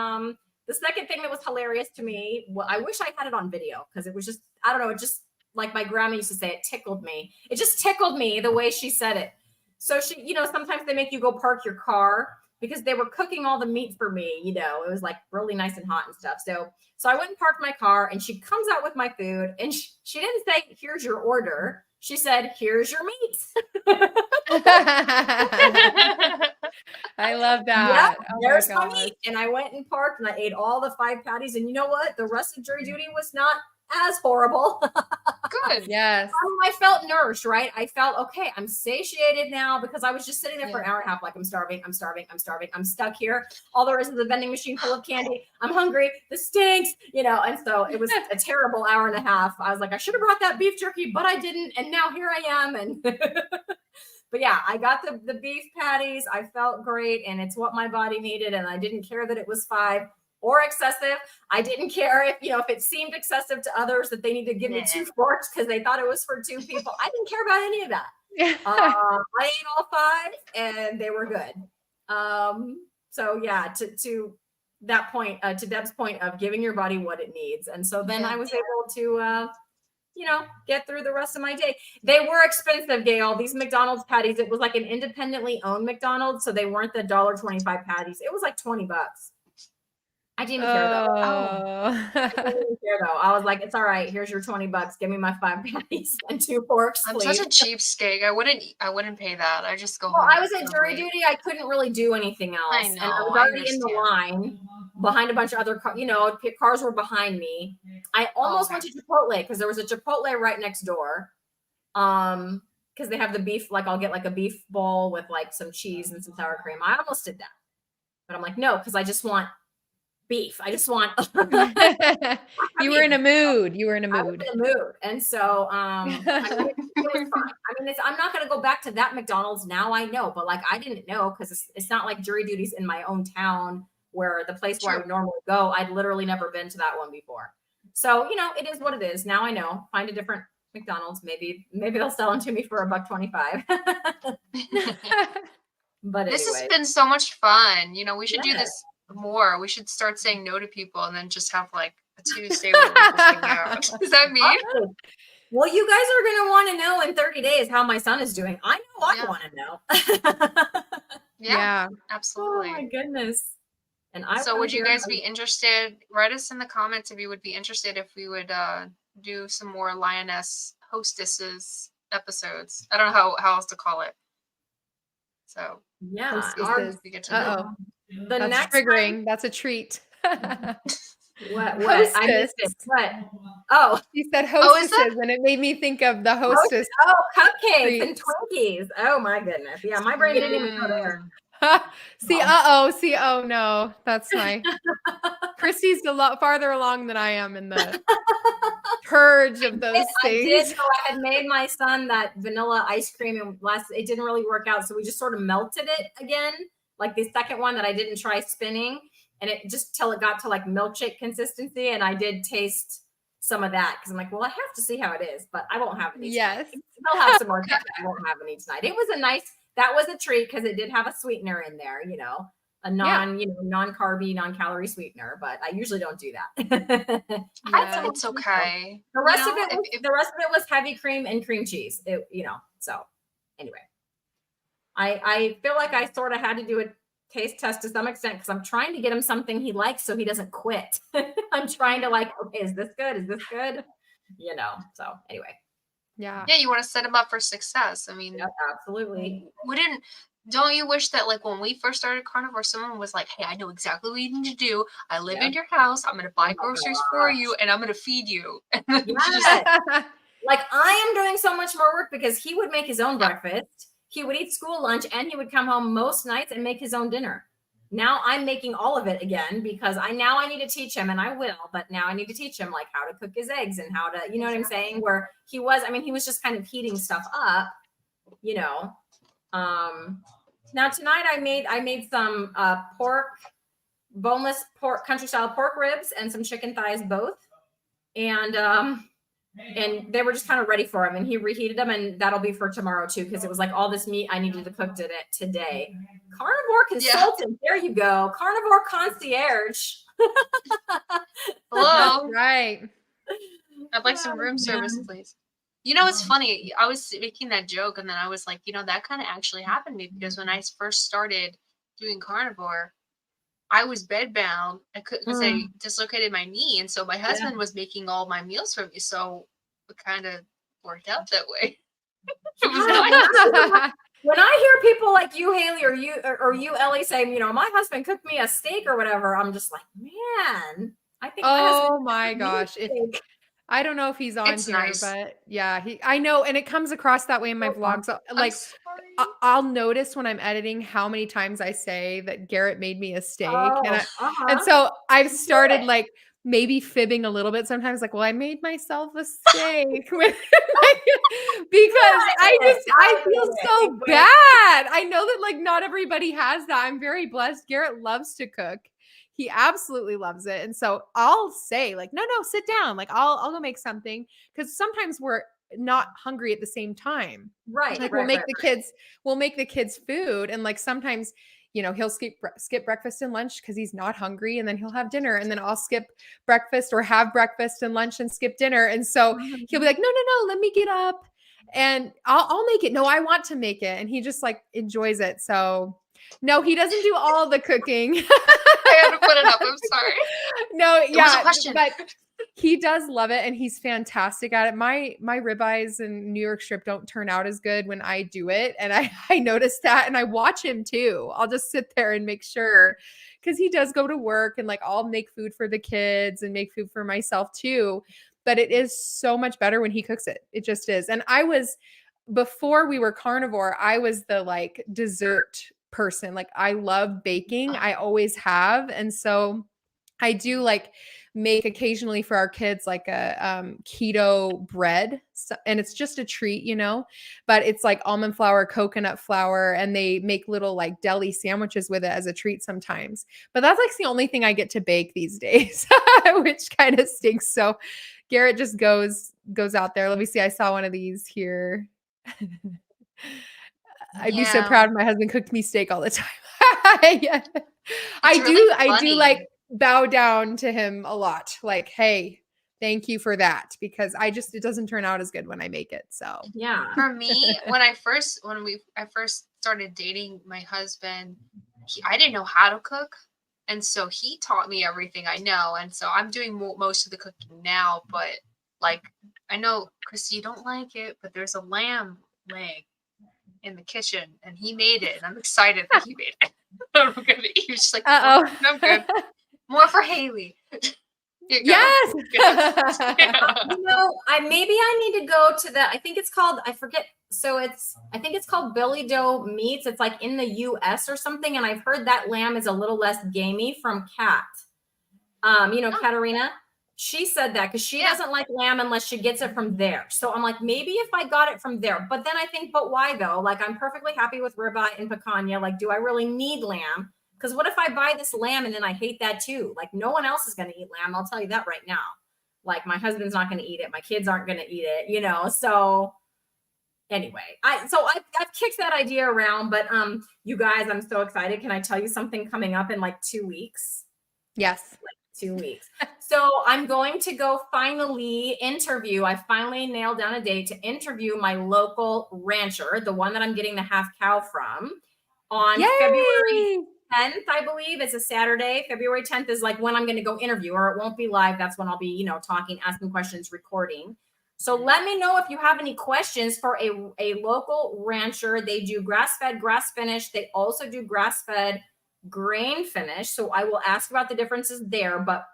Speaker 2: the second thing that was hilarious to me, well, I wish I had it on video because it was just, I don't know, it just, like my grandma used to say, it tickled me. It just tickled me the way she said it. So she, sometimes they make you go park your car because they were cooking all the meat for me. It was like really nice and hot and stuff. So I went and parked my car, and she comes out with my food, and she didn't say, "Here's your order." She said, "Here's your meat."
Speaker 3: I love that.
Speaker 2: Yeah, there's my meat. And I went and parked and I ate all the 5 patties. And you know what? The rest of jury duty was not as horrible.
Speaker 1: Good.
Speaker 3: Yes.
Speaker 2: I felt nourished, right? I felt, okay, I'm satiated now because I was just sitting there for an hour and a half, like, I'm starving. I'm stuck here. All there is a vending machine full of candy. I'm hungry. This stinks, and so it was a terrible hour and a half. I was like, I should have brought that beef jerky, but I didn't. And now here I am. And but yeah, I got the beef patties. I felt great, and it's what my body needed. And I didn't care that it was 5 or excessive. I didn't care if it seemed excessive to others that they need to give me 2 forks because they thought it was for 2 people. I didn't care about any of that. I ate all 5 and they were good. So yeah, to that point, to Deb's point of giving your body what it needs. And so then I was able to, get through the rest of my day. They were expensive, Gail. These McDonald's patties, it was like an independently owned McDonald's. So they weren't the $1.25 patties. It was like $20. I didn't even care though. I didn't even care though. I was like, it's all right. Here's your $20. Give me my 5 patties and 2 forks, please.
Speaker 1: I'm such a cheapskate. I wouldn't pay that. I just go home.
Speaker 2: Well, I was at jury duty. I couldn't really do anything else.
Speaker 1: I know.
Speaker 2: And I was already in the line behind a bunch of other cars. Cars were behind me. I almost went to Chipotle because there was a Chipotle right next door. Because they have the beef, like I'll get like a beef bowl with like some cheese and some sour cream. I almost did that. But I'm like, no, because I just want beef. I just want
Speaker 3: You were in a mood.
Speaker 2: I was in a mood. And so it was fine. I mean, I'm not gonna go back to that McDonald's now. I know, but like I didn't know because it's not like jury duty's in my own town where the place where I would normally go. I'd literally never been to that one before. So it is what it is. Now I know. Find a different McDonald's. Maybe they'll sell them to me for $1.25. But
Speaker 1: this has been so much fun. We should do this more. We should start saying no to people and then just have like a Tuesday where we just hang out. Is that me?
Speaker 2: Well, you guys are going to want to know in 30 days how my son is doing. I know I want to know.
Speaker 3: Yeah,
Speaker 1: absolutely.
Speaker 2: Oh my goodness. And
Speaker 1: so would you guys be interested? Write us in the comments if you would be interested if we would do some more Lioness hostesses episodes. I don't know how else to call it. So
Speaker 2: yeah,
Speaker 1: we get to know.
Speaker 3: That's next triggering. That's a treat.
Speaker 2: What? I missed it. What? Oh,
Speaker 3: you said hostesses, and it made me think of the hostess.
Speaker 2: Oh, cupcakes and Twinkies. Oh my goodness. Yeah, my brain didn't even go there.
Speaker 3: See, oh no, that's my Cristie's a lot farther along than I am in the purge of those things.
Speaker 2: So I had made my son that vanilla ice cream, and it didn't really work out. So we just sort of melted it again, like the second one that I didn't try spinning, and it just till it got to like milkshake consistency. And I did taste some of that because I'm like, well, I have to see how it is, but I won't have any.
Speaker 3: Yes,
Speaker 2: I'll have some more. I won't have any tonight. It was that was a treat because it did have a sweetener in there, a non-carby, non-calorie sweetener, but I usually don't do that.
Speaker 1: It's okay.
Speaker 2: The rest of it was heavy cream and cream cheese. So anyway, I feel like I sort of had to do a taste test to some extent because I'm trying to get him something he likes so he doesn't quit. I'm trying to okay, is this good? Is this good? So anyway.
Speaker 3: Yeah.
Speaker 1: Yeah, you want to set him up for success. I mean,
Speaker 2: absolutely.
Speaker 1: Don't you wish that like when we first started Carnivore, someone was like, hey, I know exactly what you need to do. I live in your house. I'm going to buy groceries for you and I'm going to feed you.
Speaker 2: Like I am doing so much more work because he would make his own breakfast. He would eat school lunch and he would come home most nights and make his own dinner. Now I'm making all of it again because I need to teach him, and I will, but now I need to teach him like how to cook his eggs and how to, you know what I'm saying? Where he was just kind of heating stuff up, Now tonight I made some boneless pork, country style pork ribs and some chicken thighs both. And they were just kind of ready for him, and he reheated them, and that'll be for tomorrow too, because it was like all this meat I needed to cook today. Carnivore consultant, there you go. Carnivore concierge.
Speaker 1: Hello.
Speaker 3: That's right.
Speaker 1: I'd like some room service, please. It's funny. I was making that joke, and then I was like, that kind of actually happened to me because when I first started doing Carnivore, I was bedbound. I couldn't because I dislocated my knee, and so my husband was making all my meals for me. So it kind of worked out that way. It was nice.
Speaker 2: When I hear people like you, Hayley, or you, Ellie, say, my husband cooked me a steak or whatever, I'm just like, man, I think.
Speaker 3: Oh my gosh! I don't know if he's on here,
Speaker 1: nice.
Speaker 3: But yeah, I know, and it comes across that way in my vlogs. Like, I'll notice when I'm editing how many times I say that Garrett made me a steak, and so I've started like maybe fibbing a little bit sometimes. Like, well, I made myself a steak because I feel so bad. I know that like not everybody has that. I'm very blessed. Garrett loves to cook. He absolutely loves it. And so I'll say like, no, sit down. Like I'll go make something. Cause sometimes we're not hungry at the same time.
Speaker 2: Right.
Speaker 3: Like we'll make the kids food. And like, sometimes, he'll skip breakfast and lunch cause he's not hungry. And then he'll have dinner. And then I'll skip breakfast or have breakfast and lunch and skip dinner. And so he'll be like, no, let me get up and I'll make it. No, I want to make it. And he just like enjoys it. So no, he doesn't do all the cooking.
Speaker 1: I had to put it up. I'm sorry.
Speaker 3: No,
Speaker 1: it was a question.
Speaker 3: But he does love it, and he's fantastic at it. My ribeyes and New York strip don't turn out as good when I do it, and I noticed that, and I watch him too. I'll just sit there and make sure, because he does go to work, and like I'll make food for the kids and make food for myself too. But it is so much better when he cooks it. It just is. And before we were Carnivore, I was the like dessert person. Like I love baking. I always have. And so I do like make occasionally for our kids like a keto bread. And it's just a treat, but it's like almond flour, coconut flour, and they make little like deli sandwiches with it as a treat sometimes. But that's like the only thing I get to bake these days, which kind of stinks. So Garrett just goes out there. Let me see. I saw one of these here. I'd be so proud if my husband cooked me steak all the time. Yeah. I do like bow down to him a lot. Like, hey, thank you for that, because it doesn't turn out as good when I make it. So
Speaker 2: yeah.
Speaker 1: For me, when I first started dating my husband, I didn't know how to cook. And so he taught me everything I know. And so I'm doing most of the cooking now, but like, I know, Cristie, you don't like it, but there's a lamb leg in the kitchen, and he made it, and I'm excited that he made it. I'm gonna eat. He's just like, I'm good. More for Hayley.
Speaker 3: Yes.
Speaker 2: Maybe I need to go to I think it's called, I forget. So I think it's called Billy Doe Meats. It's like in the US or something. And I've heard that lamb is a little less gamey from cat. Katerina, she said that because she doesn't like lamb unless she gets it from there. So I'm like, maybe if I got it from there. But then I think, but why though? Like, I'm perfectly happy with ribeye and picanha. Like, do I really need lamb? Because what if I buy this lamb and then I hate that too? Like, no one else is going to eat lamb. I'll tell you that right now. Like, my husband's not going to eat it. My kids aren't going to eat it, So anyway, I've kicked that idea around, but you guys, I'm so excited. Can I tell you something coming up in like 2 weeks?
Speaker 3: Yes.
Speaker 2: 2 weeks. So I'm going to go finally interview. I finally nailed down a date to interview my local rancher, the one that I'm getting the half cow from, on February 10th, I believe. It's a Saturday. February 10th is like when I'm going to go interview, or it won't be live. That's when I'll be, talking, asking questions, recording. So let me know if you have any questions for a local rancher. They do grass-fed, grass-finished. They also do grass-fed grain finish. So I will ask about the differences there, but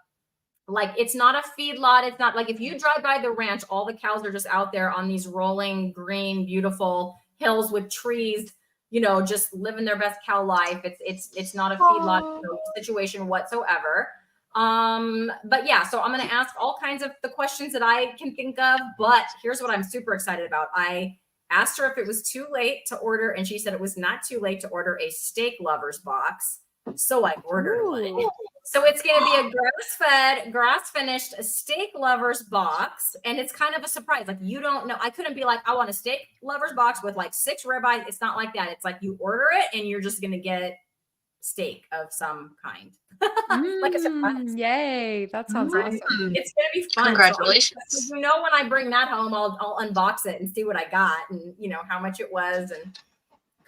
Speaker 2: like, it's not a feedlot. It's not like if you drive by the ranch, all the cows are just out there on these rolling green, beautiful hills with trees, just living their best cow life. It's not a feedlot situation whatsoever. But yeah, so I'm going to ask all kinds of the questions that I can think of, but here's what I'm super excited about. I asked her if it was too late to order, and she said it was not too late to order a steak lovers box. So I ordered one. So it's going to be a grass-fed, grass-finished steak lovers box, and it's kind of a surprise. Like, you don't know. I couldn't be like, I want a steak lovers box with like 6 ribeyes. It's not like that. It's like you order it, and you're just going to get steak of some kind. Like a surprise.
Speaker 3: Yay. That sounds awesome.
Speaker 2: It's going to be fun.
Speaker 1: Congratulations.
Speaker 2: So, when I bring that home, I'll unbox it and see what I got and, how much it was, and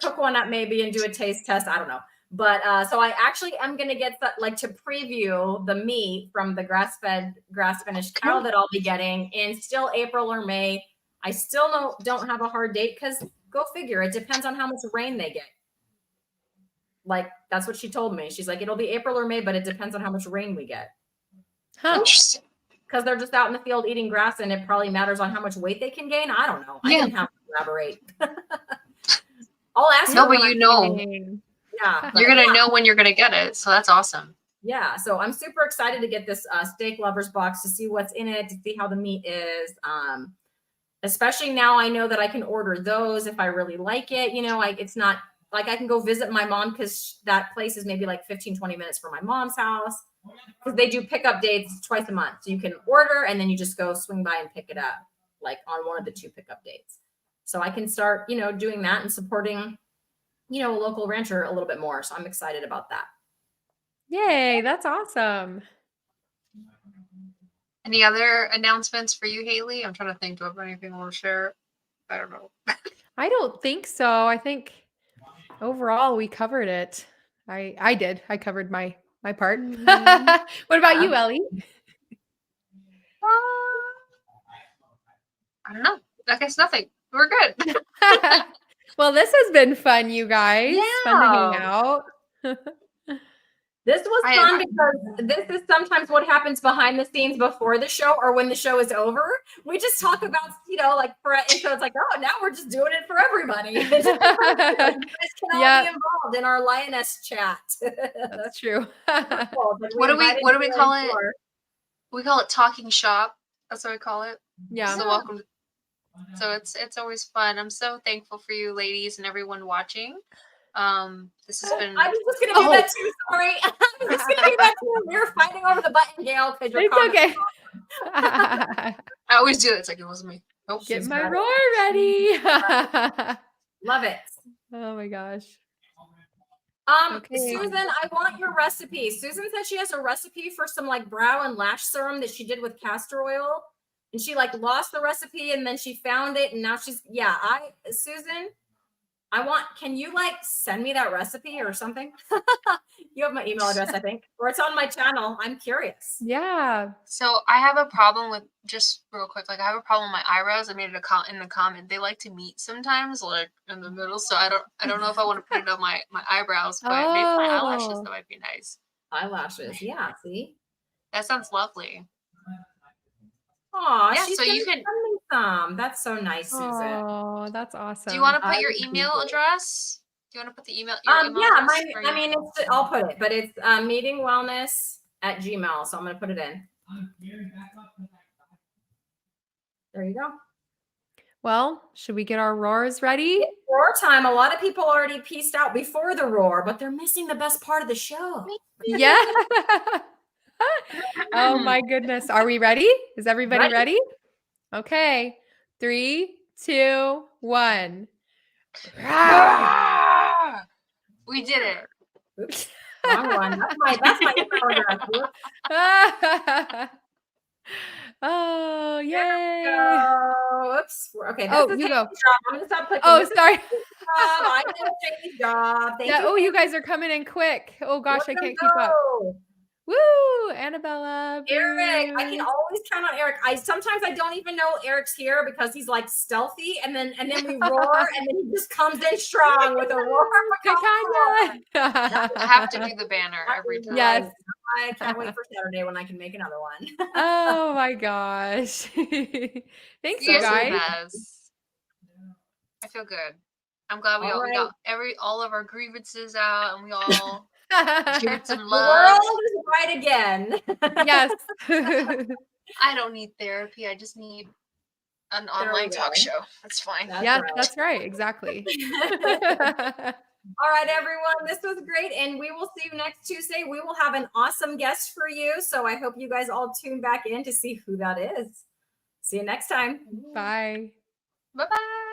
Speaker 2: cook one up maybe and do a taste test. I don't know. But so I actually am going to get to preview the meat from the grass-fed, grass-finished cow that I'll be getting in still April or May. I still don't have a hard date because go figure. It depends on how much rain they get. Like, that's what she told me. She's like, it'll be April or May, but it depends on how much rain we get.
Speaker 1: Interesting.
Speaker 2: Because they're just out in the field eating grass, and it probably matters on how much weight they can gain. I don't know. I didn't have to elaborate. I'll ask her.
Speaker 1: No, but
Speaker 2: Yeah.
Speaker 1: You're going to know when you're going to get it. So that's awesome.
Speaker 2: Yeah. So I'm super excited to get this steak lovers box to see what's in it, to see how the meat is. Especially now I know that I can order those if I really like it. It's not like I can go visit my mom because that place is maybe like 15, 20 minutes from my mom's house. Because they do pickup dates twice a month. So you can order and then you just go swing by and pick it up, like on one of the 2 pickup dates. So I can start, doing that and supporting, a local rancher a little bit more. So I'm excited about that.
Speaker 3: Yay, that's awesome.
Speaker 1: Any other announcements for you, Hayley? I'm trying to think. Do I have anything I want to share? I don't know.
Speaker 3: I don't think so. I think overall we covered it. I did. I covered my part. What about you, Ellie?
Speaker 1: I don't know. I guess nothing. We're good.
Speaker 3: Well, this has been fun, you guys.
Speaker 1: Yeah.
Speaker 3: Fun to hang out.
Speaker 2: This was fun because this is sometimes what happens behind the scenes before the show or when the show is over. We just talk about, like for an intro, it's like, oh, now we're just doing it for everybody. You guys can all be involved in our Lioness chat.
Speaker 3: That's true.
Speaker 1: What do we call it? We call it talking shop. That's what we call it.
Speaker 3: Yeah.
Speaker 1: So welcome. So it's always fun. I'm so thankful for you ladies and everyone watching. This has been.
Speaker 2: I was just gonna do that too. Sorry, I was just gonna do that too. We were fighting over the button, Gail, because you're.
Speaker 3: It's okay.
Speaker 1: I always do it. It's like it wasn't me.
Speaker 3: Oh, get my roar ready.
Speaker 2: Love it.
Speaker 3: Oh my gosh.
Speaker 2: Okay. Susan, I want your recipe. Susan said she has a recipe for some like brow and lash serum that she did with castor oil, and she like lost the recipe and then she found it, and now she's Susan. Can you like send me that recipe or something? You have my email address, I think, or it's on my channel. I'm curious.
Speaker 3: Yeah.
Speaker 1: So I have a problem with, just real quick, like I have a problem with my eyebrows. I made it in the comment. They like to meet sometimes, like in the middle. So I don't know if I want to put it on my eyebrows, but maybe my eyelashes, that might be nice.
Speaker 2: Eyelashes, yeah. See,
Speaker 1: that sounds lovely.
Speaker 2: Oh,
Speaker 1: yeah. So you can.
Speaker 2: Some. That's so nice, Susan.
Speaker 3: Oh, that's awesome.
Speaker 1: Do you want to put your email address? Do you want to put the email?
Speaker 2: I'll put it, but it's meeting wellness @gmail. So I'm going to put it in. There you go.
Speaker 3: Well, should we get our roars ready?
Speaker 2: Roar time. A lot of people already pieced out before the roar, but they're missing the best part of the show.
Speaker 3: Yeah. Oh my goodness. Are we ready? Is everybody ready? Okay. 3, 2, 1.
Speaker 1: We did it.
Speaker 2: Oops. Wrong one. That's my photograph.
Speaker 3: Oh, yay.
Speaker 2: Oops. Okay.
Speaker 3: Oh, you go.
Speaker 2: Job. I'm gonna stop clicking.
Speaker 3: Oh, sorry.
Speaker 2: I did a Jamie's job. Thank you.
Speaker 3: Oh, you guys are coming in quick. Oh gosh, I can't keep up. Woo, Annabella.
Speaker 2: Eric, I can always count on Eric. Sometimes I don't even know Eric's here because he's like stealthy, and then we roar, and then he just comes in strong with a roar.
Speaker 3: I
Speaker 1: have to do the banner every time.
Speaker 3: Yes.
Speaker 2: I can't wait for Saturday when I can make another one.
Speaker 3: Oh my gosh. Thanks, you guys.
Speaker 1: I feel good. I'm glad we got all of our grievances out, and we all shared some love.
Speaker 2: The world is right again.
Speaker 3: Yes.
Speaker 1: I don't need therapy. I just need an online talk show. That's fine.
Speaker 3: That's right. Exactly.
Speaker 2: All right, everyone. This was great. And we will see you next Tuesday. We will have an awesome guest for you. So I hope you guys all tune back in to see who that is. See you next time.
Speaker 3: Bye.
Speaker 1: Bye-bye.